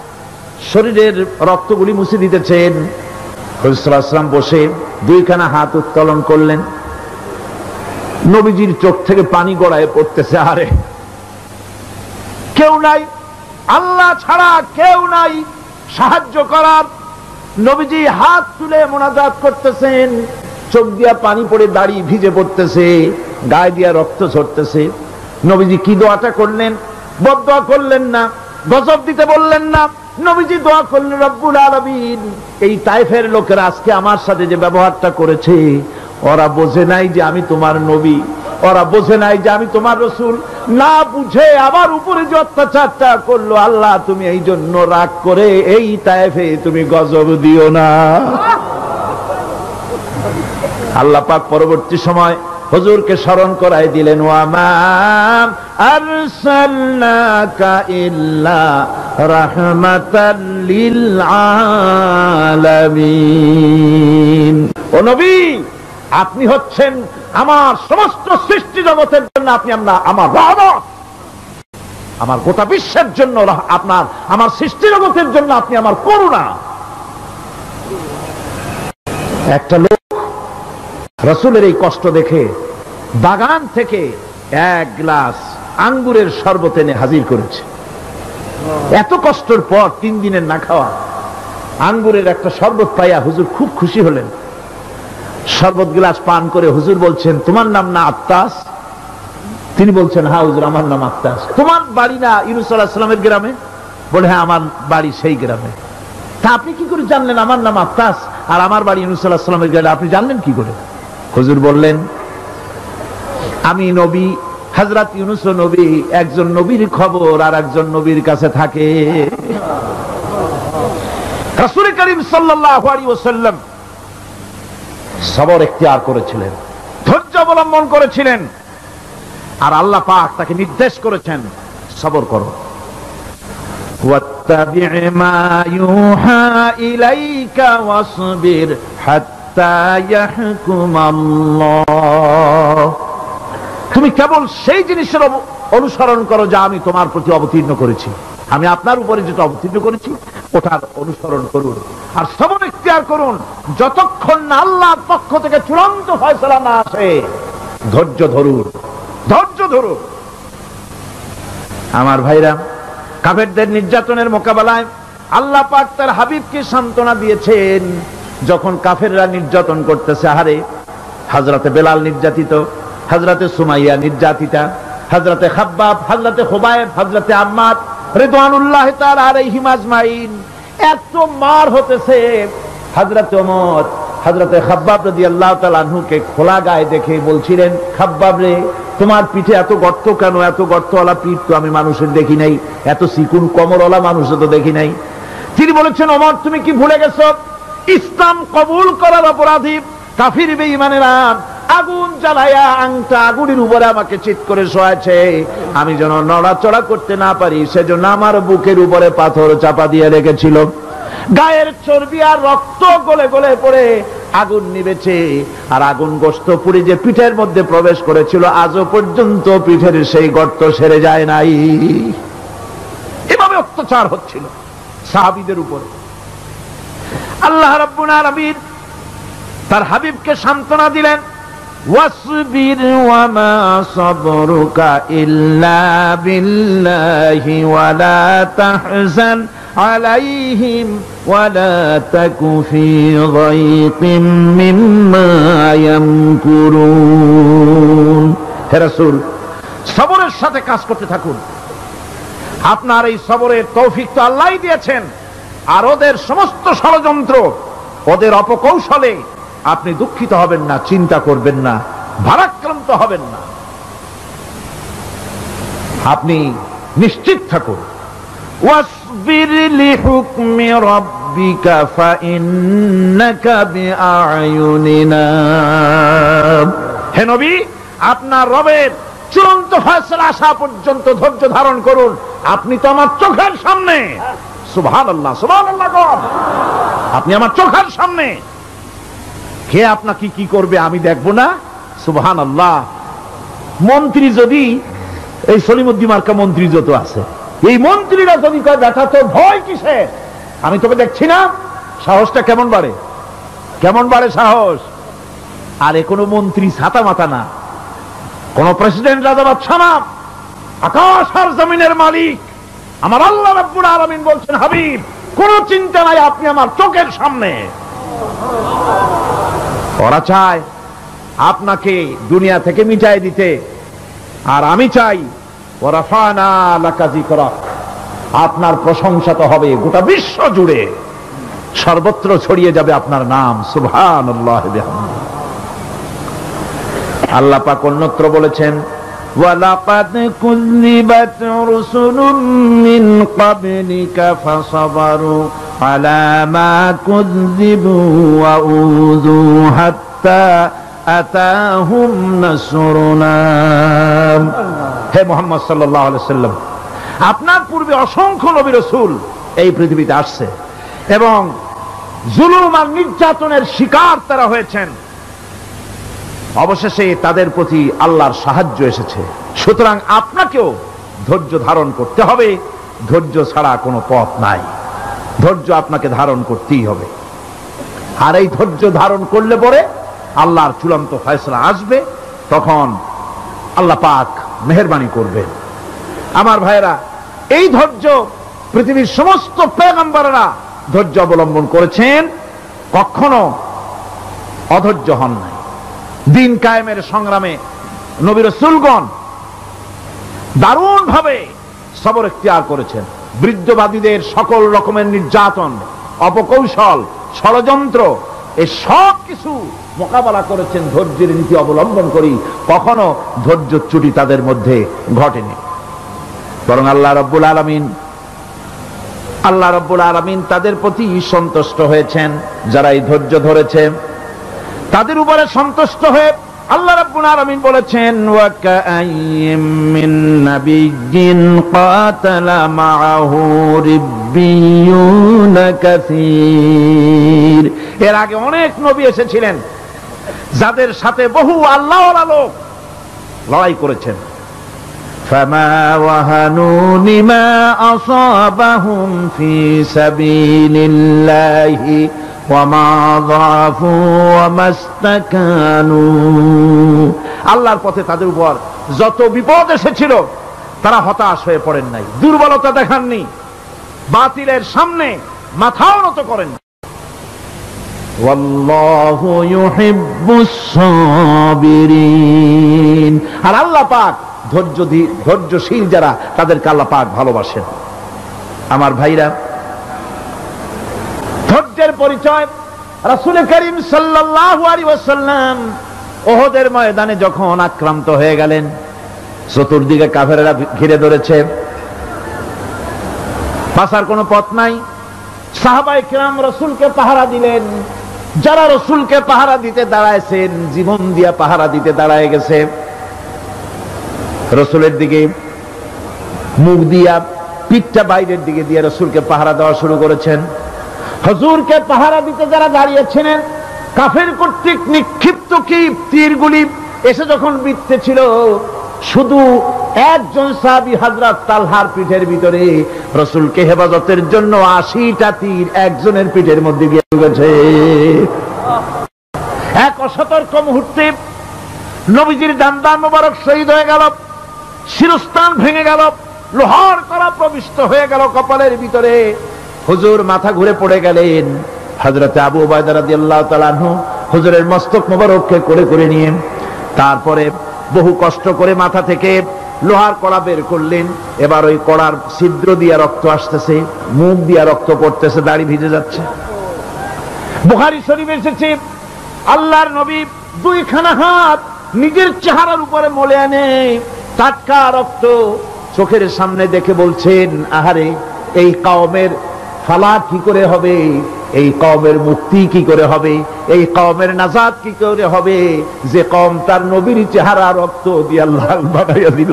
শরীরের রক্তগুলি মুছে দিতেছেন। হুজুর সাল্লাল্লাহু আলাইহি ওয়াসাল্লাম বসে দুইখানা হাত উত্তোলন করলেন। নবীজির চোখ থেকে পানি গড়ায় পড়তেছে। আরে কেউ নাই, আল্লাহ ছাড়া কেউ নাই সাহায্য করার। নবীজি হাত তুলে মোনাজাত করতেছেন, চোখ দিয়া পানি পড়ে দাড়ি ভিজে পড়তেছে, গায়ে দিয়া রক্ত ঝরতেছে। নবীজি কি দোয়াটা করলেন? বদদোয়া করলেন না, গজব দিতে বললেন না। নবীজি দোয়া করলেন, রব্বুল আলামিন, এই তায়েফের লোকেরা আজকে আমার সাথে যে ব্যবহারটা করেছে, ওরা বোঝে নাই যে আমি তোমার নবী, ওরা বোঝে নাই যে আমি তোমার রাসূল, না বুঝে আমার উপরে যে অত্যাচারটা করলো, আল্লাহ তুমি এই জন্য রাগ করে এই তায়েফে তুমি গজব দিও না। আল্লাহ পাক পরবর্তী সময় হুজুরকে স্মরণ করায় দিলেন, ওয়ামা আরসালনাকা ইল্লা রাহমাতাল লিল আলামিন। ও নবী, আপনি হচ্ছেন আমার সমস্ত সৃষ্টি জগতের জন্য আপনি আমার রহমত, আমার গোটা বিশ্বের জন্য আপনার, আমার সৃষ্টি জগতের জন্য আপনি আমার করুণা। একটা লোক রাসূলের এই কষ্ট দেখে বাগান থেকে এক গ্লাস আঙ্গুরের শরবত এনে হাজির করেছে। এত কষ্টের পর 3 দিনের না খাওয়া আঙ্গুরের একটা শরবত পাইয়া হুজুর খুব খুশি হলেন। শরবত গ্লাস পান করে হুজুর বলছেন, তোমার নাম না আত্তাস? তিনি বলছেন, হ্যাঁ হুজুর, আমার নাম আত্তাস। তোমার বাড়ি না ইউনূস আলাইহিস সালামের গ্রামে? বলে, হ্যাঁ আমার বাড়ি সেই গ্রামে। তা আপনি কি করে জানলেন আমার নাম আত্তাস আর আমার বাড়ি ইউনূস আলাইহিস সালামের গ্রামে? আপনি জানলেন কি করে? হুজুর বললেন, আমি নবী, হযরত ইউনূস নবী, একজন নবীর খবর আর একজন নবীর কাছে থাকে। রাসূল করিম সাল্লাল্লাহু আলাইহি ওয়াসাল্লাম সবর ইখতিয়ার করেছিলেন, ধৈর্য অবলম্বন করেছিলেন, আর আল্লাহ পাক তাকে নির্দেশ করেছেন, সবর করো। ওয়াত্তাবি' মা ইউহা ইলাইকা ওয়াসবির হাত্তা ইয়াহকুমাল্লাহ। তুমি কেবল সেই জিনিসের অনুসরণ করো যা আমি তোমার প্রতি অবতীর্ণ করেছি। আমি আপনার উপরে যেটা অবতীর্ণ করেছি ওটার অনুসরণ করুন, আর সবর ইখতিয়ার করুন যতক্ষণ না আল্লাহর পক্ষ থেকে চূড়ান্ত ফয়সালা না আসে। ধৈর্য ধরুন, ধৈর্য ধরুন। আমার ভাইরা, কাফেরদের নির্যাতনের মোকাবেলায় আল্লাহ পাক তার হাবিবকে সান্ত্বনা দিয়েছেন। যখন কাফেররা নির্যাতন করতেছে, আহারে হযরতে বেলাল নির্যাতিত, হযরতে সুমাইয়া নির্যাতিতা, হযরতে খাব্বাব, হযরতে খুবাইব, হযরতে আম্মার রিদওয়ানুল্লাহি তাআলা আলাইহিম আজমাইন, এত মার হতেছে। হযরতে ওমর হযরতে খাব্বাব রাদিয়াল্লাহু তাআলা আনহুকে খোলা গায়ে দেখে বলছিলেন, খাব্বাব রে, তোমার পিঠে এত গর্ত কেন? এত গর্তওয়ালা পিঠ তো আমি মানুষের দেখি নাই, এত চিকুন কোমরওয়ালা মানুষও তো দেখি নাই। তিনি বলেছেন, ওমর তুমি কি ভুলে গেছো? ইসলাম কবুল করার অপরাধী কাফির বেঈমানেরা আগুন জ্বালায়া আংটা আগুনের উপরে আমাকে চিৎ করে শোয়াছে। আমি যেন নড়াচড়া করতে না পারি সেজন্য আমার বুকের উপরে পাথর চাপা দিয়ে রেখেছিল। গায়ের চর্বি আর রক্ত গলে গলে পড়ে আগুন নিবেছে, আর আগুন গোশত পুড়ে যে পিঠের মধ্যে প্রবেশ করেছিল আজও পর্যন্ত পিঠের সেই গর্ত সেরে যায় নাই। এভাবে অত্যাচার হচ্ছিল সাহাবীদের উপরে। আল্লাহ রাব্বুল আলামিন তার হাবিবকে সান্ত্বনা দিলেন, ওয়াসবির ওয়ামা সাবরুকা ইল্লা বিল্লাহি ওয়ালা তাহজান আলাইহিম ওয়ালা তাকু ফি যায়কিম মিম্মা ইয়ামকুরুন। হে রাসূল, সবরের সাথে কাজ করতে থাকুন। আপনার এই সবরের তৌফিক তো আল্লাহই দিয়েছেন, আর ওদের সমস্ত ষড়যন্ত্র, ওদের অপকৌশলে আপনি দুঃখিত হবেন না, চিন্তা করবেন না, ভারাক্রান্ত হবেন না। আপনি নিশ্চিত থাকুন। ওয়াসবির লিহুকমি রাব্বিকা ফাইন্নাকা বিআয়ুনিনা। হে নবী, আপনার রবের চূড়ান্ত ফয়সালা আসা পর্যন্ত ধৈর্য ধারণ করুন। আপনি তো আমার চোখের সামনে, সুবহানাল্লাহ সুবহানাল্লাহ, আপনি আমার চোখের সামনে, কে আপনাকে কি করবে আমি দেখবো না? সুবহানাল্লাহ। মন্ত্রী যদি, এই সলিমুদ্দিন মার্কা মন্ত্রী যত আছে, এই মন্ত্রীরা যদি কয় ব্যাটা তো ভয় কিসে, আমি তোকে দেখছি না, সাহসটা কেমন বাড়ে, কেমন বাড়ে সাহস। আর কোন মন্ত্রী ছাতা মাতা না, কোন প্রেসিডেন্ট রাজা বাদশা না, আকাশ আর জমিনের মালিক আমার আল্লাহ রাব্বুল আলামিন বলছেন, হাবিব কোন চিন্তা নাই, আপনি আমার চোখের সামনে। ওরা চায় আপনাকে দুনিয়া থেকে মিটাই দিতে, আর আমি চাই ওয়ারাফানা লাকা যিকরাক, আপনার প্রশংসা তো হবে গোটা বিশ্ব জুড়ে, সর্বত্র ছড়িয়ে যাবে আপনার নাম। সুবহানাল্লাহ বিহামদিহি। আল্লাহ পাক অন্যত্র বলেছেন, ওয়ালাকাদ কুযযিবাত রুসুলুম মিন ক্বাবলিকা ফাসাবারু আলা মা কুযযিবু ওয়া উযু হাত্তা আতাহুম নাসরুনা। হে মুহাম্মদ সাল্লাল্লাহু আলাইহি ওয়াসাল্লাম, আপনার পূর্বে অসংখ্য নবী রাসূল এই পৃথিবীতে আসছে এবং জুলুম আর নির্যাতনের শিকার তারা হয়েছেন। অবশেষে তাদের প্রতি আল্লাহর সাহায্য এসেছে। সুতরাং আপনাকেও ধৈর্য ধারণ করতে হবে, ধৈর্য ছাড়া কোনো পথ নাই, ধৈর্য আপনাকে ধারণ করতেই হবে। আর এই ধৈর্য ধারণ করলে পরে আল্লাহর চূড়ান্ত ফয়সালা আসবে, তখন আল্লাহ পাক মেহেরবানি করবেন। আমার ভাইরা, এই ধৈর্য পৃথিবীর সমস্ত পয়গম্বররা ধৈর্য অবলম্বন করেছেন, কখনো অধৈর্য হন নাই। দিন কায়েমের সংগ্রামে নবী রাসূলগণ দারুণ ভাবে সবর ইখতিয়ার করেছেন। বৃদ্ধবাদীদের সকল রকমের নির্যাতন, অপকৌশল, ষড়যন্ত্র, এই সব কিছু মোকাবেলা করেছেন ধৈর্যের নীতি অবলম্বন করি। কখনো ধৈর্যচ্যুতি তাদের মধ্যে ঘটেনি, বরং আল্লাহ রাব্বুল আলামিন তাদের প্রতি সন্তুষ্ট হয়েছেন। যারা এই ধৈর্য ধরেছে তাদের উপরে সন্তুষ্ট হয়ে আল্লাহ রাব্বুল আলামিন বলেছেন, ওয়া কাআইয়্যিম মিন নাবিয়্যিন কাতালা মাআহু রিব্বিয়ুন কাসীর। এর আগে অনেক নবী এসেছিলেন যাদের সাথে বহু আল্লাহওয়ালা লোক লড়াই করেছেন। ফামা ওয়াহানু লিমা আসাবাহুম ফি সাবিলিল্লাহি ওয়ামা যাফু ওয়ামা ইসতাকানু। আল্লাহর পথে তাদের উপর যত বিপদ এসেছিল তারা হতাশ হয়ে পড়েন নাই, দুর্বলতা দেখাননি, বাতিলের সামনে মাথাও নত করেন। ওয়াল্লাহু ইউহিব্বুস সাবিরিন। আর আল্লাহ পাক ধৈর্যশীল যারা, তাদেরকে আল্লাহ পাক ভালোবাসেন। আমার ভাইরা, ধৈর্যের পরিচয় রাসূল করিম সাল্লাল্লাহু আলাইহি ওয়াসাল্লাম উহুদের ময়দানে যখন আক্রান্ত হয়ে গেলেন, চতুর্দিকে কাফেররা ঘিরে ধরেছে, বাঁচার কোনো পথ নাই। সাহাবায়ে কিরাম রাসূলকে পাহারা দিলেন। যারা রাসূলকে পাহারা দিতে দাঁড়ায়ছেন, জীবন দিয়া পাহারা দিতে দাঁড়ায় গেছে, রাসূলের দিকে মুখ দিয়া, পিঠটা বাইরের দিকে দিয়ে রাসূলকে পাহারা দেওয়া শুরু করেছেন। হুজুরকে পাহারা দিতে যারা দাঁড়িয়েছিলেন, কাফের কর্তৃক নিক্ষিপ্ত কি তীরগুলি এসে যখন বিঁধতেছিল, শুধু একজন সাহাবী হযরত তালহার পিঠের ভিতরে রাসূলকে হেফাজতের জন্য 80টা তীর একজনের পিঠের মধ্যে গিয়ে ঢুকেছে। এক অসতর্ক মুহূর্তে নবীজির দান্দান মোবারক শহীদ হয়ে গেল, শিরস্থান ভেঙে গেল, লোহার কড়া প্রবিষ্ট হয়ে গেল কপালের ভিতরে। হুজুর মাথা ঘুরে পড়ে গেলেন। হযরত আবু উবাইদা রাদিয়াল্লাহু তাআলা আনহু হুজুরের মস্তক মোবারককে কোলে করে নিয়ে তারপরে বহু কষ্ট করে মাথা থেকে লোহার কড়া বের করলেন। এবার ওই কড়ার ছিদ্র দিয়ে রক্ত আসতেছে, মুখ দিয়ে রক্ত পড়তেছে, দাড়ি ভিজে যাচ্ছে। বুখারী শরীফে এসেছে, আল্লাহর নবী দুইখানা হাত নিজের চেহারার উপরে মলে আনে টাটকা রক্ত চোখের সামনে দেখে বলছেন, আহারে, এই কওমের ফালা কি করে হবে, এই কওমের মুক্তি কি করে হবে, এই কওমের নাজাত কি করে হবে, যে কওম তার নবীর চেহারা রক্ত দিয়ে লাল বানাইয়া দিল।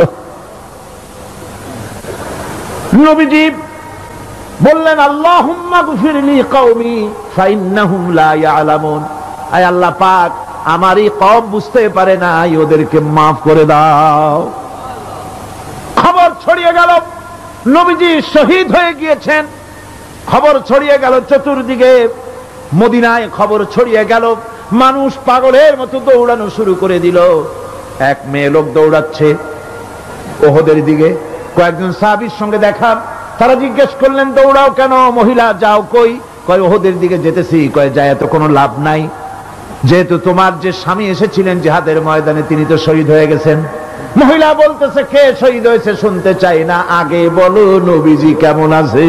নবীজি বললেন, আল্লাহুম্মা গফিরলি কওমি ফাইন্নাহুম লা ইয়ালামুন, আয় আল্লাহ পাক, আমার এই কওম বুঝতে পারে না, ওদেরকে মাফ করে দাও। খবর ছড়িয়ে গেল নবীজি শহীদ হয়ে গিয়েছেন। খবর ছড়িয়ে গেল চতুর্দিকে, মদিনায় খবর ছড়িয়ে গেল। মানুষ পাগলের মতো দৌড়ানো শুরু করে দিল। এক মেয়ে লোক দৌড়াচ্ছে ওহদের দিকে। কয়েকজন সাহাবীর সঙ্গে দেখা, তারা জিজ্ঞেস করলেন, দৌড়াও কেন মহিলা, যাও কই? কয় ওহদের দিকে যেতেছি। কয় যায় তো কোনো লাভ নাই, যেহেতু তোমার যে স্বামী এসেছিলেন জিহাদের ময়দানে তিনি তো শহীদ হয়ে গেছেন। মহিলা বলতেছে, কে শহীদ হয়েছে শুনতে চাই না, আগে বলো নবীজি কেমন আছে।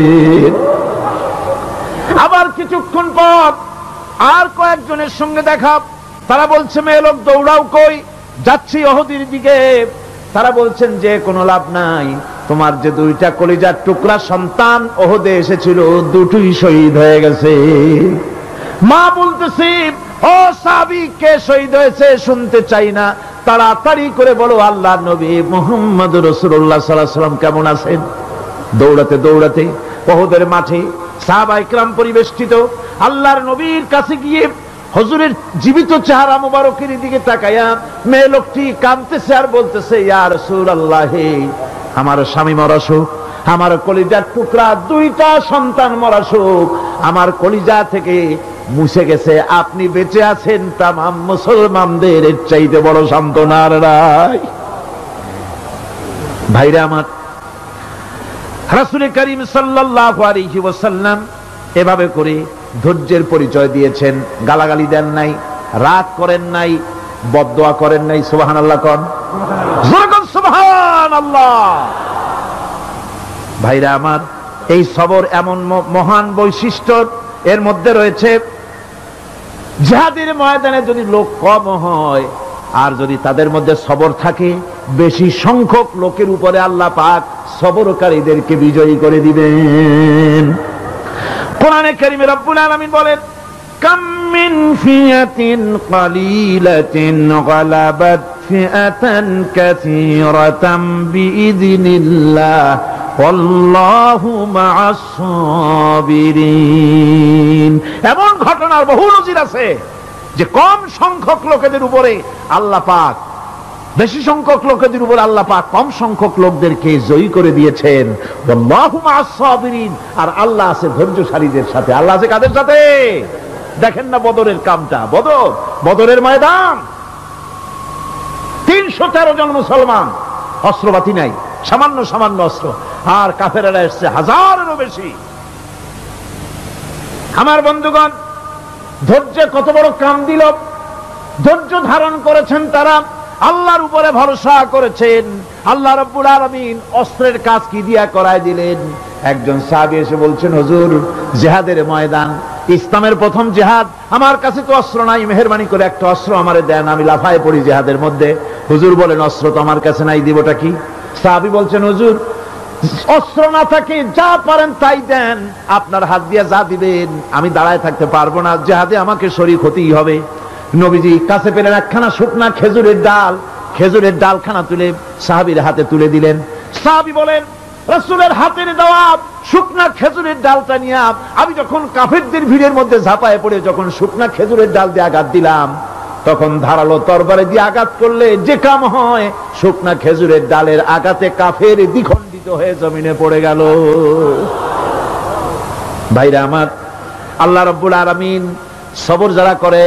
আবার কিছুক্ষণ পর আর কয়েকজনের সঙ্গে দেখা, তারা বলছে, মেয়ে লোক দৌড়াও কই? যাচ্ছি ওহদের দিকে। তারা বলছেন যে কোনো লাভ নাই, তোমার যে দুইটা কলিজার টুকরা সন্তান ওহদে এসেছিল দুটোই শহীদ হয়ে গেছে। মা বলতেছি, ও সাহাবী, কে শহীদ হয়েছে শুনতে চাই না, তাড়াতাড়ি করে বলো আল্লাহর নবী মুহাম্মদ রাসূলুল্লাহ সাল্লাল্লাহু আলাইহি ওয়াসাল্লাম কেমন আছেন। দৌড়াতে দৌড়াতে ওহদের মাঠে সাহাবায়ে কেরাম পরিবেষ্টিত। আল্লাহর নবীর কাছে গিয়ে হুজুরের জীবিত চেহারা মোবারকের দিকে তাকায়া মেয়ে লোকটি কাঁদতেছে আর বলতেছে, ইয়া রাসূলুল্লাহ, আমার স্বামী মরা শোক, আমার কলিজার টুকরা দুইটা সন্তান মরা শোক আমার কলিজা থেকে মুছে গেছে, আপনি বেঁচে আছেন, তামাম মুসলমানদের এর চাইতে বড় সান্ত্বনার নাই। ভাইরা আমার, রাসূল করিম সাল্লাল্লাহু আলাইহি ওয়াসাল্লাম এভাবে করে ধৈর্যের পরিচয় দিয়েছেন। গালাগালি দেন নাই, রাগ করেন নাই, বদদোয়া করেন নাই। সুবহানাল্লাহ কোন, সুবহানাল্লাহ। ভাইরা আমার, এই সবর এমন মহান বৈশিষ্ট্য, এর মধ্যে রয়েছে জিহাদের ময়দানে যদি লোক কম হয় আর যদি তাদের মধ্যে সবর থাকে, বেশি সংখ্যক লোকের উপরে আল্লাহ পাক সবরকারীদেরকে বিজয়ী করে দিবেন। কোরআনে কারীমে রব্বুল আলামিন বলেন, কাম মিন ফিয়াতিন কালিলাতিন গালাবাত ফিআতান কাসীরাতাম বিইذনিল্লাহ আল্লাহু মা'আস সাবিরিন। এমন ঘটনার বহু নজির আছে যে কম সংখ্যক লোকেদের উপরে আল্লাহ পাক, বেশি সংখ্যক লোকেদের উপর আল্লাহ পাক কম সংখ্যক লোকদেরকে জয়ী করে দিয়েছেন। আল্লাহু মা'আস সাবিরিন, আর আল্লাহ আছে ধৈর্যশালীদের সাথে। আল্লাহ আছে কাদের সাথে? দেখেন না বদরের কামটা, বদরের ময়দান, 313 জন মুসলমান, অস্ত্রপাতি নাই, সামান্য সামান্য অস্ত্র, আর কাফেরেরা এসছে হাজারেরও বেশি। আমার বন্ধুগণ, ধৈর্যে কত বড় কাম দিল, ধৈর্য ধারণ করেছেন তারা, আল্লাহর উপরে ভরসা করেছেন। আল্লাহ রাব্বুল আলামিন অস্ত্রের কাজ কি দিয়া করায় দিলেন। একজন সাহাবী এসে বলছেন, হুজুর, জিহাদের ময়দান, ইসলামের প্রথম জিহাদ, আমার কাছে তো অস্ত্র নাই, মেহেরবানি করে একটা অস্ত্র আমারে দেন, আমি লাফায় পড়ি জিহাদের মধ্যে। হুজুর বলেন, অস্ত্র তো আমার কাছে নাই, দিবটা কি? সাহাবী বলছেন, হুজুর, অস্ত্র না থাকে যা পারেন তাই দেন, আপনার হাত দিয়ে যা দিবেন আমি দাঁড়ায় থাকতে পারবো না, জিহাদে আমাকে শরীক হতেই হবে। নবীজি কাছে পেলেন একখানা শুকনা খেজুরের ডালখানা তুলে সাহাবীর হাতে তুলে দিলেন। সাহাবী বলেন, রাসূলের হাতের দেওয়া শুকনা খেজুরের ডালটা নিয়ে আমি যখন কাফেরদের ভিড়ের মধ্যে ঝাঁপায় পড়ে যখন শুকনা খেজুরের ডাল দিয়ে আঘাত দিলাম, তখন ধারালো তরবারি দিয়ে আঘাত করলে যে কাম হয়, শুকনা খেজুরের ডালের আঘাতে কাফের দ্বিখণ্ডিত হয়ে জমিনে পড়ে গেল। ভাইরা আমার, আল্লাহ রাব্বুল আলামিন সবর যারা করে,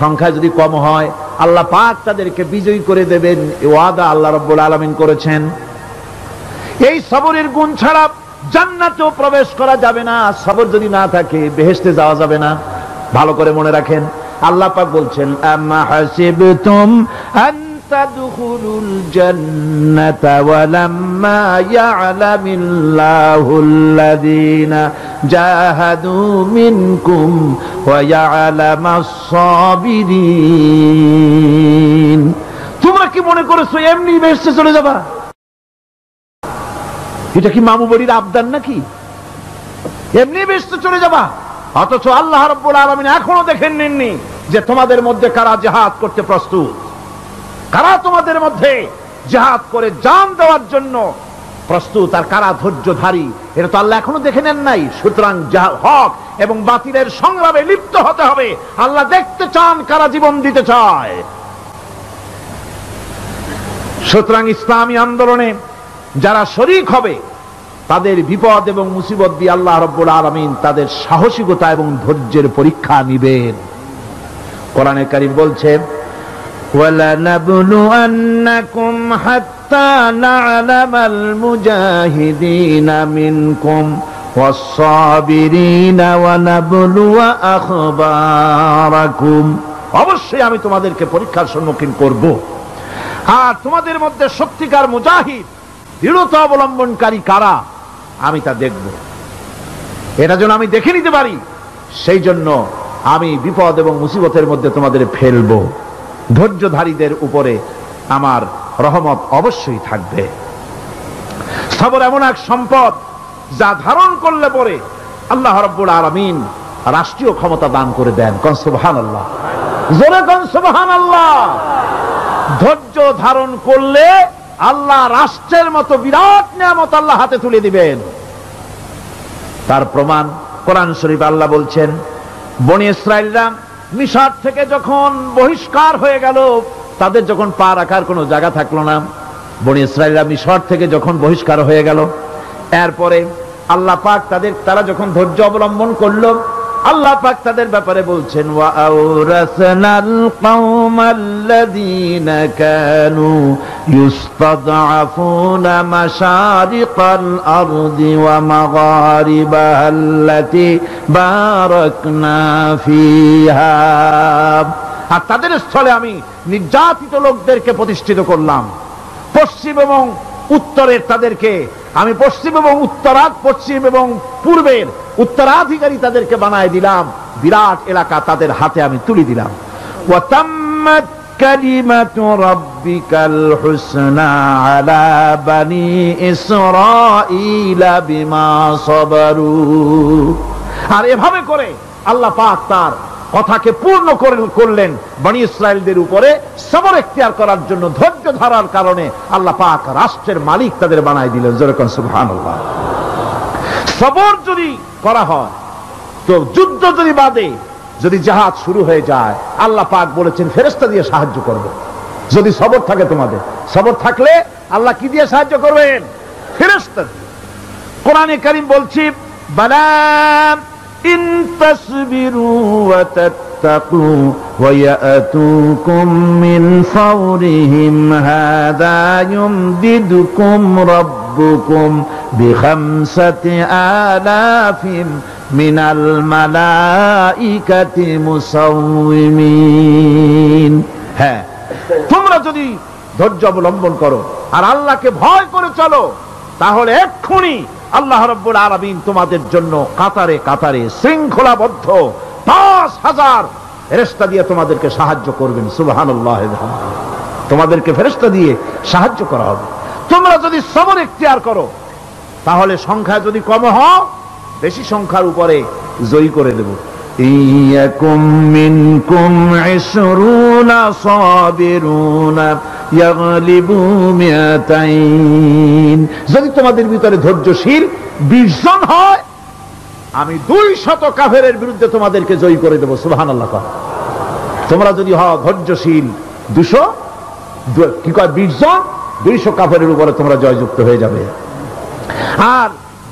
সংখ্যা যদি কম হয়, আল্লাহ পাক তাদেরকে বিজয়ী করে দেবেন, এই ওয়াদা আল্লাহ রাব্বুল আলামিন করেছেন। এই সবরের গুণ ছাড়া জান্নাতেও প্রবেশ করা যাবে না। সবর যদি না থাকে বেহেশতে যাওয়া যাবে না। ভালো করে মনে রাখেন, আল্লাহ পাক বলছেন, আম্মা হাসিবতুম আন তাদখুলুল জান্নাতা ওয়ালাম্মা ইয়া'লামিল্লাহুল্লাযীনা জাহাদু মিনকুম ওয়া ইয়া'লামাস সাবিরিন। তোমরা কি মনে করেছো এমনি বেহেশতে চলে যাবা? এটা কি মামু বাড়ির আবদার নাকি? এমনি বেহেশতে চলে যাবা? অথচ আল্লাহ রাব্বুল আলামিন এখনো দেখেন নেননি যে তোমাদের মধ্যে কারা জিহাদ করতে প্রস্তুত, কারা তোমাদের মধ্যে জিহাদ করে জান দেওয়ার জন্য প্রস্তুত, আর কারা ধৈর্যধারী, এটা তো আল্লাহ এখনো দেখে নেন নাই। সুতরাং হক এবং বাতিলের সংগ্রামে লিপ্ত হতে হবে। আল্লাহ দেখতে চান কারা জীবন দিতে চায়। সুতরাং ইসলামী আন্দোলনে যারা শরীক হবে তাদের বিপদ এবং মুসিবত দিয়ে আল্লাহ রাব্বুল আলামিন তাদের সাহসিকতা এবং ধৈর্যের পরীক্ষা নিবেন। কোরআনে কারীম বলছে, وَلَنَبْلُوَنَّكُمْ حَتَّى نَعْلَمَ الْمُجَاهِدِينَ مِنكُمْ وَالصَّابِرِينَ وَنَبْلُوَ أَخْبَارَكُمْ। অবশ্যই আমি তোমাদেরকে পরীক্ষার সম্মুখীন করব, আর তোমাদের মধ্যে সত্যিকার মুজাহিদ দৃঢ়তা অবলম্বনকারী কারা আমি তা দেখব। এটা যেন আমি দেখে নিতে পারি, সেই জন্য আমি বিপদ এবং মুসিবতের মধ্যে তোমাদের ফেলবো। ধৈর্যধারীদের উপরে আমার রহমত অবশ্যই থাকবে। সবর এমন এক সম্পদ যা ধারণ করলে পরে আল্লাহ রাব্বুল আলামিন রাষ্ট্রীয় ক্ষমতা দান করে দেন। কোন সুবহানাল্লাহ, জোরে কোন সুবহানাল্লাহ। ধৈর্য ধারণ করলে আল্লাহ রাষ্ট্রের মতো বিরাট নিয়ামত আল্লাহ হাতে তুলে দিবেন। তার প্রমাণ কোরআন শরীফ আল্লাহ বলছেন, বনি ইসরাইলরা মিশর থেকে যখন বহিষ্কার হয়ে গেল, তাদের যখন পা রাখার কোনো জায়গা থাকলো না, বনি ইসরাইলরা মিশর থেকে যখন বহিষ্কার হয়ে গেল, এরপরে আল্লাহ পাক তারা যখন ধৈর্য অবলম্বন করলো, আল্লাহ পাক তাদের ব্যাপারে বলছেন, ওয়া আওরাসনাল কওমাল্লাযীনা কানু ইউস্তাদআফুনা মাশারিকাল আরদি ওয়া মাগারিবাহাল্লাতী বারাকনা ফিহা। আর তাদের স্থলে আমি নির্যাতিত লোকদেরকে প্রতিষ্ঠিত করলাম। পশ্চিম এবং উত্তরের তাদেরকে আমি পশ্চিম এবং পশ্চিম এবং পূর্বের উত্তরাধিকারী তাদেরকে বানায় দিলাম। বিরাট এলাকা তাদের হাতে আমি তুলে দিলাম। ওয়া তাম্মাত কালিমাতু রাব্বিকাল হুসনা আলা বানি ইসরাঈলা বিমা সাবারু। আর এভাবে করে আল্লাহ পাক তার কথাকে পূর্ণ করলেন বনি ইসরাইলদের উপরে। সবর ইখতিয়ার করার জন্য, ধৈর্য ধরার কারণে আল্লাহ পাক রাষ্ট্রের মালিক তাদের বানায় দিলেন। জোরে কোন সুবহানাল্লাহ। সবর যদি করা হয়, তো যুদ্ধ যদি বাদে, যদি জিহাদ শুরু হয়ে যায়, আল্লাহ পাক বলেছেন ফেরেশতা দিয়ে সাহায্য করবে। যদি সবর থাকে তোমাদের, সবর থাকলে আল্লাহ কি দিয়ে সাহায্য করবেন? ফেরেশতা দিয়ে। কোরআনে কারীম বলছে, বালা ইন তাসবিরু ওয়া তাত্তাকু ওয়া ইয়াতুকুম মিন ফাওরিহিম হাদা ইউমদিদুকুম রাব্বুকুম বিখামসাতি আলাফিন মিনাল মালাইকাতি মুসাউমিমিন। হ্যাঁ, তোমরা যদি ধৈর্য অবলম্বন করো আর আল্লাহকে ভয় করে চলো, তাহলে এক্ষুনি আল্লাহ রাব্বুল আলামিন তোমাদের জন্য কাতারে কাতারে শৃঙ্খলাবদ্ধ 5000 ফেরেশতা দিয়ে তোমাদেরকে সাহায্য করবেন। সুবহানাল্লাহ। তোমাদেরকে ফেরেশতা দিয়ে সাহায্য করা হবে। তোমরা যদি সবর ইখতিয়ার করো, তাহলে সংখ্যা যদি কম হয়, বেশি সংখ্যার উপরে জয়ী করে দেব। ইয়াকুম মিনকুম 20 সাবিরুনা ইয়াগলিবু মিয়াতাইন। যদি তোমাদের ভিতরে ধৈর্যশীল 20 জন হয়, আমি 200 কাফেরের বিরুদ্ধে তোমাদেরকে জয়ী করে দেব। সুবহানাল্লাহ। তোমরা যদি হও ধৈর্যশীল 20 জন, 200 কাফেরের উপরে তোমরা জয়যুক্ত হয়ে যাবে। আর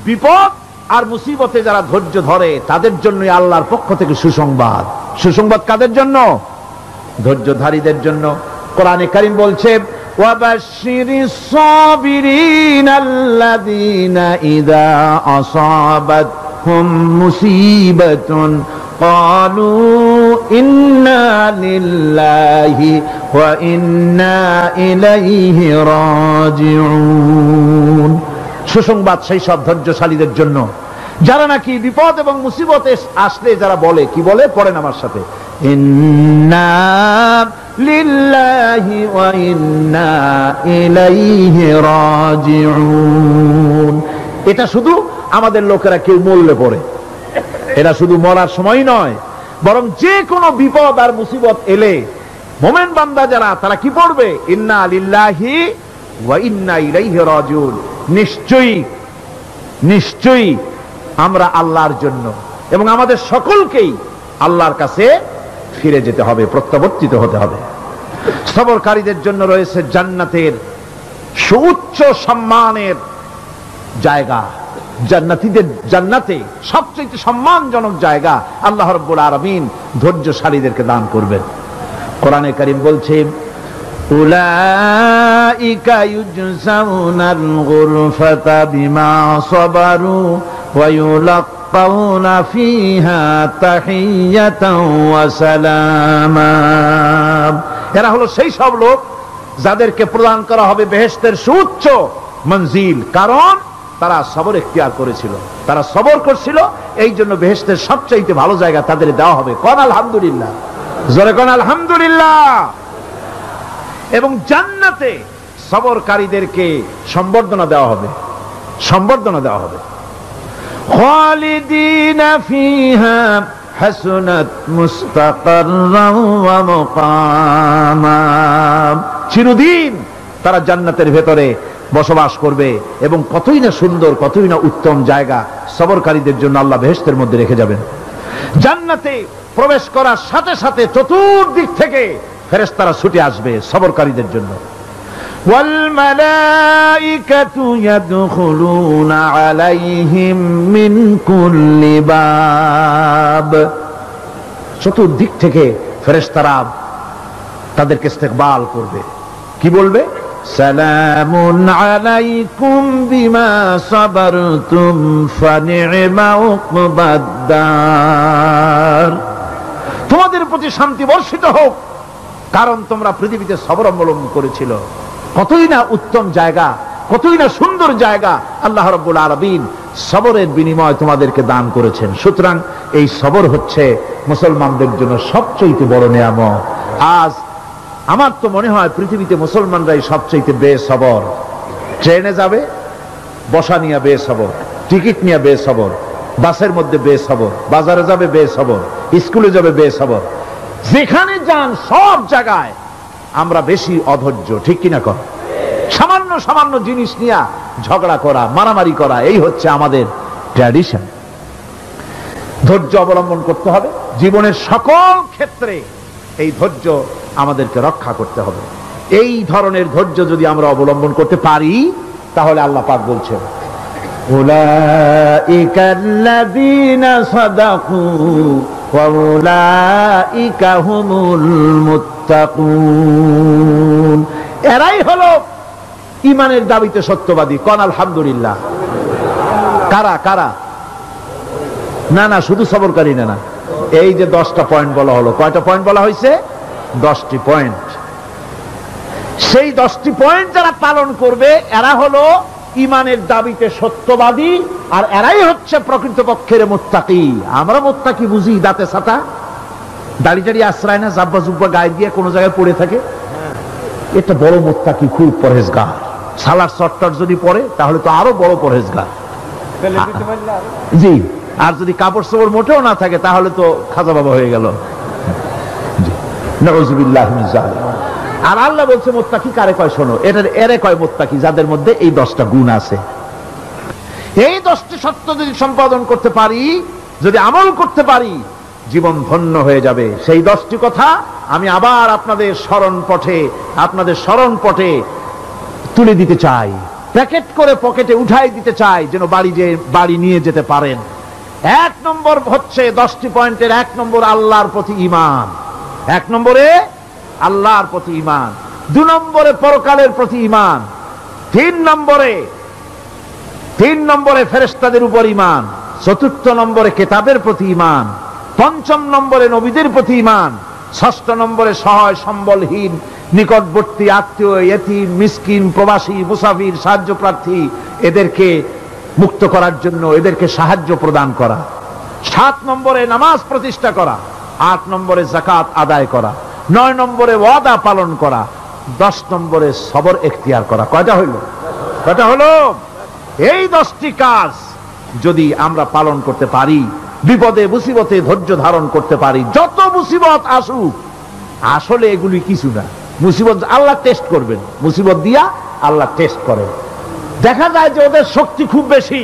বিপদ আর মুসিবতে যারা ধৈর্য ধরে, তাদের জন্যই আল্লাহর পক্ষ থেকে সুসংবাদ। সুসংবাদ কাদের জন্য? ধৈর্যধারীদের জন্য। কোরআনে কারীম বলছে, ওয়াবাশশিরিস সাবিরিনাল্লাযীনা ইযা আসাবাতহুম মুসিবাতুন ক্বালু ইন্না লিল্লাহি ওয়া ইন্না ইলাইহি রাজিউন। সুসংবাদ সেই সব ধৈর্যশালীদের জন্য যারা নাকি বিপদ এবং মুসিবতে আসলে যারা বলে, কি বলে? পড়েন আমার সাথে, ইন্না লিল্লাহি ওয়া ইন্না ইলাইহি রাজিউন। এটা শুধু আমাদের লোকেরা কেউ বললে পড়ে, এরা শুধু মরার সময় নয়, বরং যে কোনো বিপদ আর মুসিবত এলে মোমেন বান্দা যারা, তারা কি পড়বে? ইন্না লিল্লাহি ওয়া ইন্না ইলাইহি রাজিউন। নিশ্চয়ই নিশ্চয়ই আমরা আল্লাহর জন্য এবং আমাদের সকলকেই আল্লাহর কাছে ফিরে যেতে হবে, প্রত্যাবর্তিত হতে হবে। সবরকারীদের জন্য রয়েছে জান্নাতের সুউচ্চ সম্মানের জায়গা। জান্নাতে সবচেয়ে সম্মানজনক জায়গা আল্লাহ রাব্বুল আলামিন ধৈর্যশালীদেরকে দান করবেন। কোরআনে কারীম বলছে, উলাইকা ইউজসাউনাল গুরফাতা বিমা সাবারু ওয়া ইউলাক্কাউনা ফিহা তাহিয়াতাও ওয়া সালামা। এরা হলো সেই সব লোক যাদেরকে প্রদান করা হবে বেহেশতের সুউচ্চ মঞ্জিল, কারণ তারা সবর ইখতিয়ার করেছিল, তারা সবর করছিল, এই জন্য বেহেশতের সবচাইতে ভালো জায়গা তাদের দেওয়া হবে। কোন আলহামদুলিল্লাহ, জোরে কোন আলহামদুলিল্লাহ। এবং জান্নাতে সবরকারীদেরকে সম্বর্ধনা দেওয়া হবে, সম্বর্ধনা দেওয়া হবে। খালিদিনা ফিহা হাসুনাত মুস্তাকাররান ওয়া মুকামা। চিরদিন তারা জান্নাতের ভেতরে বসবাস করবে এবং কতই না সুন্দর, কতই না উত্তম জায়গা সবরকারীদের জন্য আল্লাহ বেহেশতের মধ্যে রেখে যাবেন। জান্নাতে প্রবেশ করার সাথে সাথে চতুর্দিক থেকে ফেরেশতারা ছুটে আসবে সবরকারীদের জন্য। ওয়াল মালাইকাতু ইয়াদখুলুনা আলাইহিম মিন কুল্লি বাব। চতুর্দিক থেকে ফেরেশতারা তাদেরকে ইস্তেকবাল করবে, কি বলবে? সালামুন আলাইকুম বিমা সাবারতুম ফানি'মা উকবাদ-দার। তোমাদের প্রতি শান্তি বর্ষিত হোক, কারণ তোমরা পৃথিবীতে সবর অবলম্বন করেছিল। কতই না উত্তম জায়গা, কতই না সুন্দর জায়গা আল্লাহ রাব্বুল আলামিন সবরের বিনিময় তোমাদেরকে দান করেছেন। সুতরাং এই সবর হচ্ছে মুসলমানদের জন্য সবচেয়ে বড় নিয়ামত। আজ আমার তো মনে হয় পৃথিবীতে মুসলমানরাই সবচেয়ে বেসবর। ট্রেনে যাবে বসা নিয়ে বেসবর, টিকিট নিয়ে বেসবর, বাসের মধ্যে বেসবর, বাজারে যাবে বেসবর, স্কুলে যাবে বেসবর, যেখানে যান সব জায়গায় আমরা বেশি অধৈর্য, ঠিক কিনা কর? সামান্য সামান্য জিনিস নিয়ে ঝগড়া করা, মারামারি করা, এই হচ্ছে আমাদের ট্র্যাডিশন। ধৈর্য অবলম্বন করতে হবে জীবনের সকল ক্ষেত্রে, এই ধৈর্য আমাদেরকে রক্ষা করতে হবে। এই ধরনের ধৈর্য যদি আমরা অবলম্বন করতে পারি, তাহলে আল্লাহ পাক বলছেন, উলাইকাল্লাযীনা সাদাকু ওয়া উলাইকা হুমুল মুত্তাকুন। এরাই হলো ঈমানের দাবিতে সত্যবাদী। কোন আলহামদুলিল্লাহ। কারা কারা? না না, শুধু সবরকারী না, এই যে 10টা পয়েন্ট বলা হলো, কয়টা পয়েন্ট বলা হয়েছে? 10টি পয়েন্ট। সেই 10টি পয়েন্ট যারা পালন করবে এরা হলো ঈমানের দাবিতে সত্যবাদী, আর এরাই হচ্ছে প্রকৃতপক্ষের মুত্তাকি। আমরা মুত্তাকি বুঝি দাঁতে ছাতা, দাড়ি টাড়ি আশ্রয় না, জাব্বা জুব্বা গায়ে দিয়ে কোনো জায়গায় পড়ে থাকে, এটা বড় মুত্তাকি, খুব পরহেজগার। সালার চট্টর যদি পড়ে তাহলে তো আরো বড় পরহেজগার। জি, আর যদি কাপড় চোপড় মোটেও না থাকে তাহলে তো খাজা বাবা হয়ে গেল। নাউযুবিল্লাহি মিন যালিক। আর আল্লাহ বলছে মুত্তাকি কারে কয়? শোনো, এরে কয় মুত্তাকি যাদের মধ্যে এই 10টা গুণ আছে। এই 10টি সত্য যদি সম্পাদন করতে পারি, যদি আমল করতে পারি, জীবন ধন্য হয়ে যাবে। সেই 10টি কথা আমি আবার আপনাদের স্মরণ পটে তুলে দিতে চাই, প্যাকেট করে পকেটে উঠাই দিতে চাই, যেন বাড়ি নিয়ে যেতে পারেন। 1 নম্বর হচ্ছে 10টি পয়েন্টের 1 নম্বর আল্লাহর প্রতি ঈমান। 1 নম্বরে আল্লাহর প্রতি ঈমান, 2 নম্বরে পরকালের প্রতি ঈমান, 3 নম্বরে ফেরেশতাদের উপর ঈমান, 4র্থ নম্বরে কিতাবের প্রতি ঈমান, 5ম নম্বরে নবীদের প্রতি ঈমান, 6ষ্ঠ নম্বরে সহায় সম্বলহীন নিকটবর্তী আত্মীয়, ইয়েতিম, মিসকিন, প্রবাসী, মুসাফির, সাহায্য প্রার্থী, এদেরকে মুক্ত করার জন্য এদেরকে সাহায্য প্রদান করা, 7 নম্বরে নামাজ প্রতিষ্ঠা করা, 8 নম্বরে যাকাত আদায় করা, 9 নম্বরে ওয়াদা পালন করা, 10 নম্বরে সবর এখতিয়ার করা। কয়টা হইল? কয়টা হলো? এই 10টি কাজ যদি আমরা পালন করতে পারি, বিপদে মুসিবতে ধৈর্য ধারণ করতে পারি। যত মুসিবত আসুক, আসলে এগুলি কিছু না। মুসিবত আল্লাহ টেস্ট করবেন, মুসিবত দিয়া আল্লাহ টেস্ট করেন। দেখা যায় যে ওদের শক্তি খুব বেশি,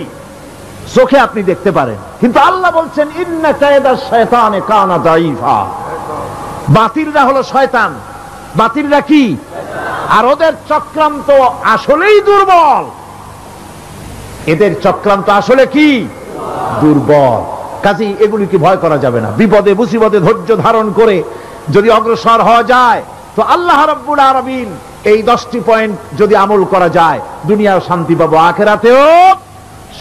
চোখে আপনি দেখতে পারেন, কিন্তু আল্লাহ বলছেন ইন্না কায়দাশ শায়তানে কানা দাঈফা। বাতিলরা হলো শয়তান, বাতিলরা কি? আর ওদের চক্রান্ত আসলেই দুর্বল। এদের চক্রান্ত আসলে কি? দুর্বল। কাজেই এগুলিকে ভয় করা যাবে না। বিপদে মুসিবতে ধৈর্য ধারণ করে যদি অগ্রসর হওয়া যায়, তো আল্লাহ রাব্বুল আলামিন এই 10টি পয়েন্ট যদি আমল করা যায়, দুনিয়াও শান্তি পাবো, আখিরাতেও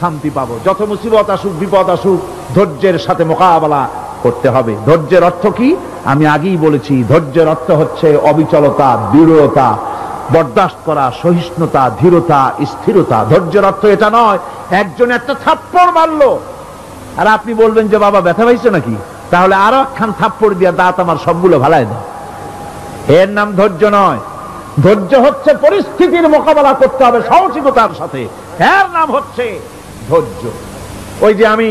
শান্তি পাবো। যত মুসিবত আসুক, বিপদ আসুক, ধৈর্যের সাথে মোকাবেলা করতে হবে। ধৈর্যের অর্থ কি? আমি আগেই বলেছি, ধৈর্যের অর্থ হচ্ছে অবিচলতা, দৃঢ়তা, বরদাস্ত করা, সহিষ্ণুতা, ধীরতা, স্থিরতা। ধৈর্যের অর্থ এটা নয় একজন একটা থাপ্পড় মারলো আর আপনি বলবেন যে বাবা ব্যথা পাইছো নাকি, তাহলে আরো একখান থাপ্পড় দিয়া দাঁত আমার সবগুলো ভালাই দেয়। এর নাম ধৈর্য নয়। ধৈর্য হচ্ছে পরিস্থিতির মোকাবেলা করতে হবে সাহসিকতার সাথে, এর নাম হচ্ছে ধৈর্য। ওই যে আমি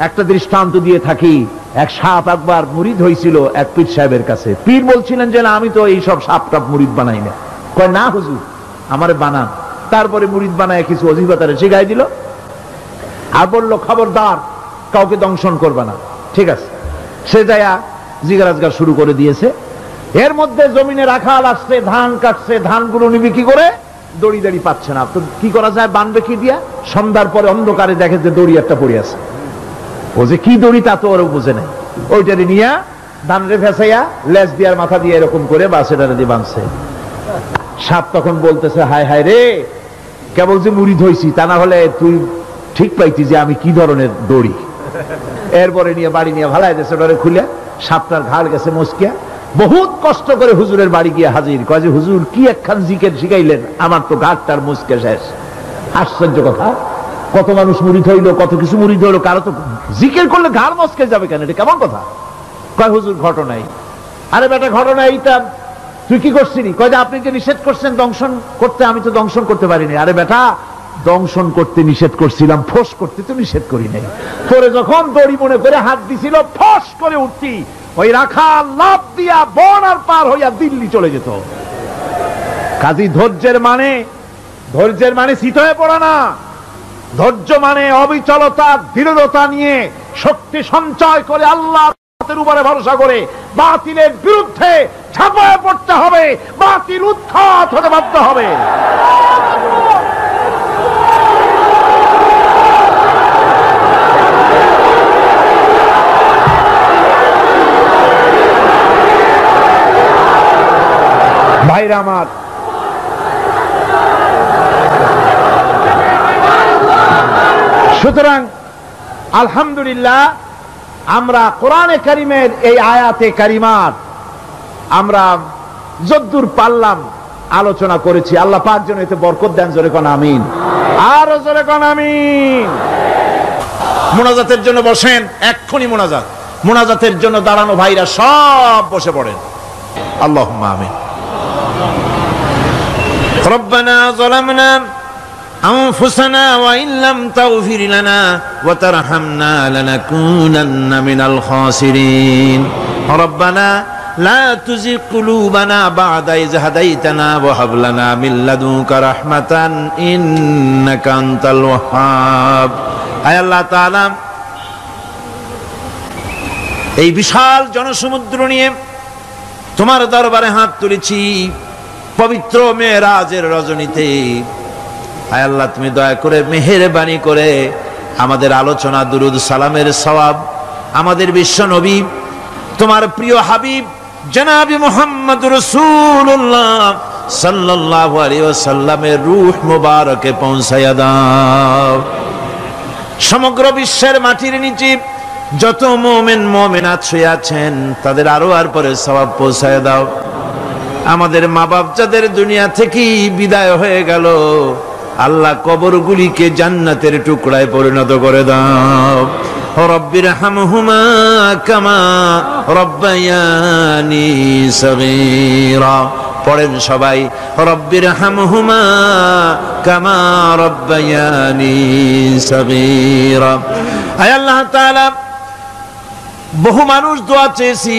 একটা দৃষ্টান্ত দিয়ে থাকি, এক সাপ একবার মুরিদ হয়েছিল এক পীর সাহেবের কাছে। পীর বলছিলেন যে না, আমি তো এইসব সাপ টাপ মুরিদ বানাই না। কয় না হুজুর, আমারে বানান। তারপরে মুরিদ বানায় কিছু অজিফাতারে শিখাই দিল আর বলল খবরদার কাউকে দংশন করবে না। ঠিক আছে, সে যায়া জিজ্ঞাসা শুরু করে দিয়েছে। এর মধ্যে জমিনে রাখাল আসছে, ধান কাটছে, ধানগুলো নিবি কি করে? দড়ি দাড়ি পাচ্ছে না, তো কি করা যায়, বানবে কি দিয়া? সন্ধ্যার পরে অন্ধকারে দেখে যে দড়ি একটা পড়ে আছে। ও যে কি দড়ি তা তো ওরা বুঝে নাই, ওইটারে নিয়ে ধান রে ফেসাইয়া লেজ দিয়ার মাথা দিয়ে এরকম করে বাসেটারে দিয়ে বাঁধছে। সাপ তখন বলতেছে হায় হায় রে, কেবল যে মুরিদ হইছি, তা না হলে তুই ঠিক পাইতি যে আমি কি ধরনের দড়ি। এরপরে নিয়ে বাড়ি নিয়ে ভালাই দিয়েছে, ওটারে খুলে সাপটার ঘাড় গেছে মস্কিয়া। বহুত কষ্ট করে হুজুরের বাড়ি গিয়ে হাজির, কয় যে হুজুর কি একখান জিকির শিখাইলেন, আমার তো ঘাটটার মুসকে শেষ। আশ্চর্য কথা, কত মানুষ মুরিদ হইলো, কত কিছু মুরিদ হইলো, কারো তো জিকির করলে ঘাড় মস্কে যাবে কেন? এটা কেমন কথা? কয় হুজুর ঘটনাই। আরে বেটা ঘটনা এইটা, তুই কি করছিলি? কয় যে আপনি যে নিষেধ করছেন দংশন করতে, আমি তো দংশন করতে পারিনি। আরে বেটা, দংশন করতে নিষেধ করছিলাম, ফোঁস করতে তো নিষেধ করি নাই। পরে যখন দড়ি মনে করে হাত দিছিল, ফোঁস করে উঠতি, ওই রাখা লাভ দিয়া বন আর পার হইয়া দিল্লি চলে যেত। কাজী ধৈর্যের মানে শীত হয়ে পড়া না। ধৈর্য মানে অবিচলতা, দৃঢ়তা নিয়ে শক্তি সঞ্চয় করে আল্লাহর উপরে ভরসা করে বাতিলের বিরুদ্ধে ঝাঁপায় পড়তে হবে, বাতিল উৎখাত হতে বাধ্য হবে। ভাইরা আমার, সুতরাং আলহামদুলিল্লাহ আমরা কোরআনে কারিমের এই আয়াতে কারিমার আমরা যদ্দূর পারলাম আলোচনা করেছি। আল্লাহ পাক যেন এতে বরকত দেন। জোরে কোন আমিন, আরো জোরে কোন আমিন। মুনাজাতের জন্য বসেন, এক্ষুনি মুনাজাতের জন্য দাঁড়ানো ভাইরা সব বসে পড়েন। আল্লাহুম্মা আমিন। ربنا ظلمنا أنفسنا وإن لم تغفر لنا وترحمنا لنكونن من الخاسرين ربنا لا تزغ قلوبنا بعد إذ هديتنا وهب لنا من لدنك رحمة إنك أنت الوهاب আয় আল্লাহ তাআলা, এই বিশাল জনসমুদ্র নিয়ে তোমার দরবারে হাত তুলেছি পবিত্র মেরাজের রজনীতে। আয় আল্লাহ, তুমি দয়া করে মেহেরবানি করে আমাদের আলোচনা, দুরুদ সালামের সওয়াব আমাদের বিশ্ব নবী তোমার প্রিয় হাবিব জনাবে মুহাম্মদ রাসূলুল্লাহ সাল্লাল্লাহু আলাইহি ওয়াসাল্লামের রূহ মুবারকে পৌঁছায়া দাও। সমগ্র বিশ্বের মাটির নিচে যত মুমিন মুমিনাত শুয়ে আছেন তাদের আরো আর পরে সওয়াব পৌঁছায়া দাও। আমাদের মা বাপ যাদের দুনিয়া থেকে বিদায় হয়ে গেল, আল্লাহ কবরগুলিকে জান্নাতের টুকরায় পরিণত করে দাও। রব্বির হামহুমা কামা রব্বায়ানি সগীরা। পড়েন সবাই, রব্বির হামহুমা কামা রব্বায়ানি সগীরা। আয় আল্লাহ তাআলা, বহু মানুষ দোয়া চেয়েছি,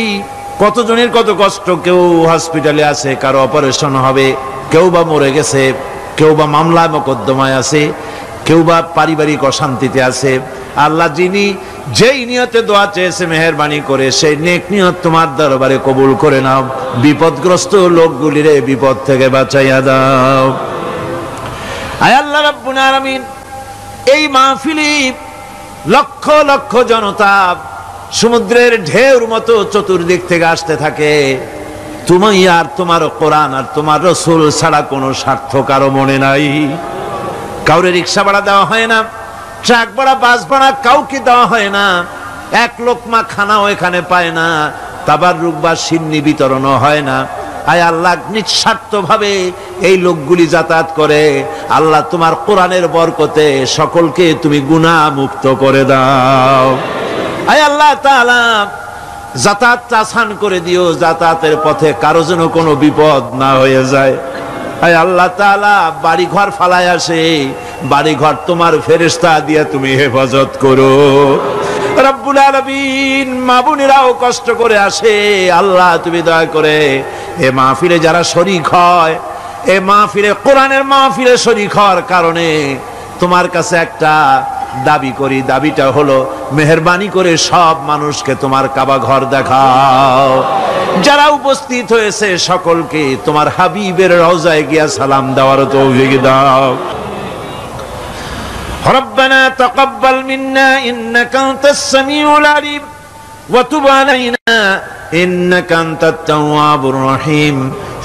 কতজনের কত কষ্ট, কেউ হসপিটালে আছে, কারো অপারেশন হবে, কেউ বা মরে গেছে, কেউ বা মামলা মোকদ্দমায় আছে, কেউ বা পারিবারিক অশান্তিতে আছে। আল্লাহ যিনি যেই নিয়তে দোয়া চেয়েছে মেহেরবানি করে সেই নেক নিয়ত তোমার দরবারে কবুল করে নাও। বিপদগ্রস্ত লোকগুলির বিপদ থেকে বাঁচাইয়া দাও। আয় আল্লাহ রাব্বুল আলামিন, এই মাহফিলে লক্ষ লক্ষ জনতা সমুদ্রের ঢেউর মতো চতুর্দিক থেকে আসতে থাকে। তুমি আর তোমার কোরআন আর তোমার রাসূল ছাড়া কোনো স্বার্থ কারো মনে নাই। কাউরে রিক্সা ভাড়া দেওয়া হয় না, ট্রাক ভাড়া, বাস ভাড়া কাউকে দেওয়া হয় না, এক লোকমা খানাও এখানে পায় না, তাবাররুক বা সিন্নি বিতরণও হয় না। আয় আল্লাহ, নিঃস্বার্থ ভাবে এই লোকগুলি যাতায়াত করে। আল্লাহ তোমার কোরআনের বরকতে সকলকে তুমি গুনাহ মুক্ত করে দাও। আয় আল্লাহ তাআলা, যাতায়াত আসান করে দিও, যাতায়াতের পথে কারো যেন কোনো বিপদ না হয়ে যায়। আয় আল্লাহ তাআলা, বাড়ি ঘর ফালায় আসে, বাড়ি ঘর তোমার ফেরেশতা দিয়ে তুমি হেফাজত করো। রব্বুল আলামিন, মা বোনেরাও কষ্ট করে আসে, আল্লাহ তুমি দয়া করে এ মাহফিলে যারা শরীক হয়, এ মাহফিলে কোরআনের মাহফিলে শরীক হওয়ার কারণে তোমার কাছে একটা দাবি করি। দাবিটা হলো, মেহেরবানি করে সব মানুষকে তোমার কাবা ঘর দেখাও। যারা উপস্থিত হয়েছে সকলকে তোমার হাবিবের রওজায় গিয়া সালাম দেওয়ার তৌফিক দাও। রব্বানা তাকাব্বাল মিন্না ইন্নাকা আনতাস সামিউল আলিম ওয়া তুব আলাইনা ইন্নাকা আনতাত তাওয়াবুর রহিম।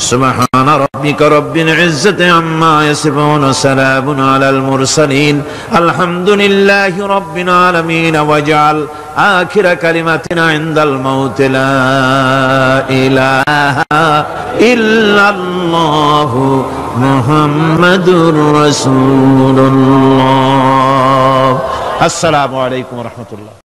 সুবহান রাব্বিকা রাব্বিল ইজ্জাতি আম্মা ইয়াসিফুন, সালামুন আলাল মুরসালিন, আলহামদুলিল্লাহি রাব্বিল আলামিন। ওয়াজআল আখিরা কালিমাতিনা ইনদাল মাউত লা ইলাহা ইল্লাল্লাহু মুহাম্মাদুর রাসূলুল্লাহ। আসসালামু আলাইকুম ওয়া রাহমাতুল্লাহ।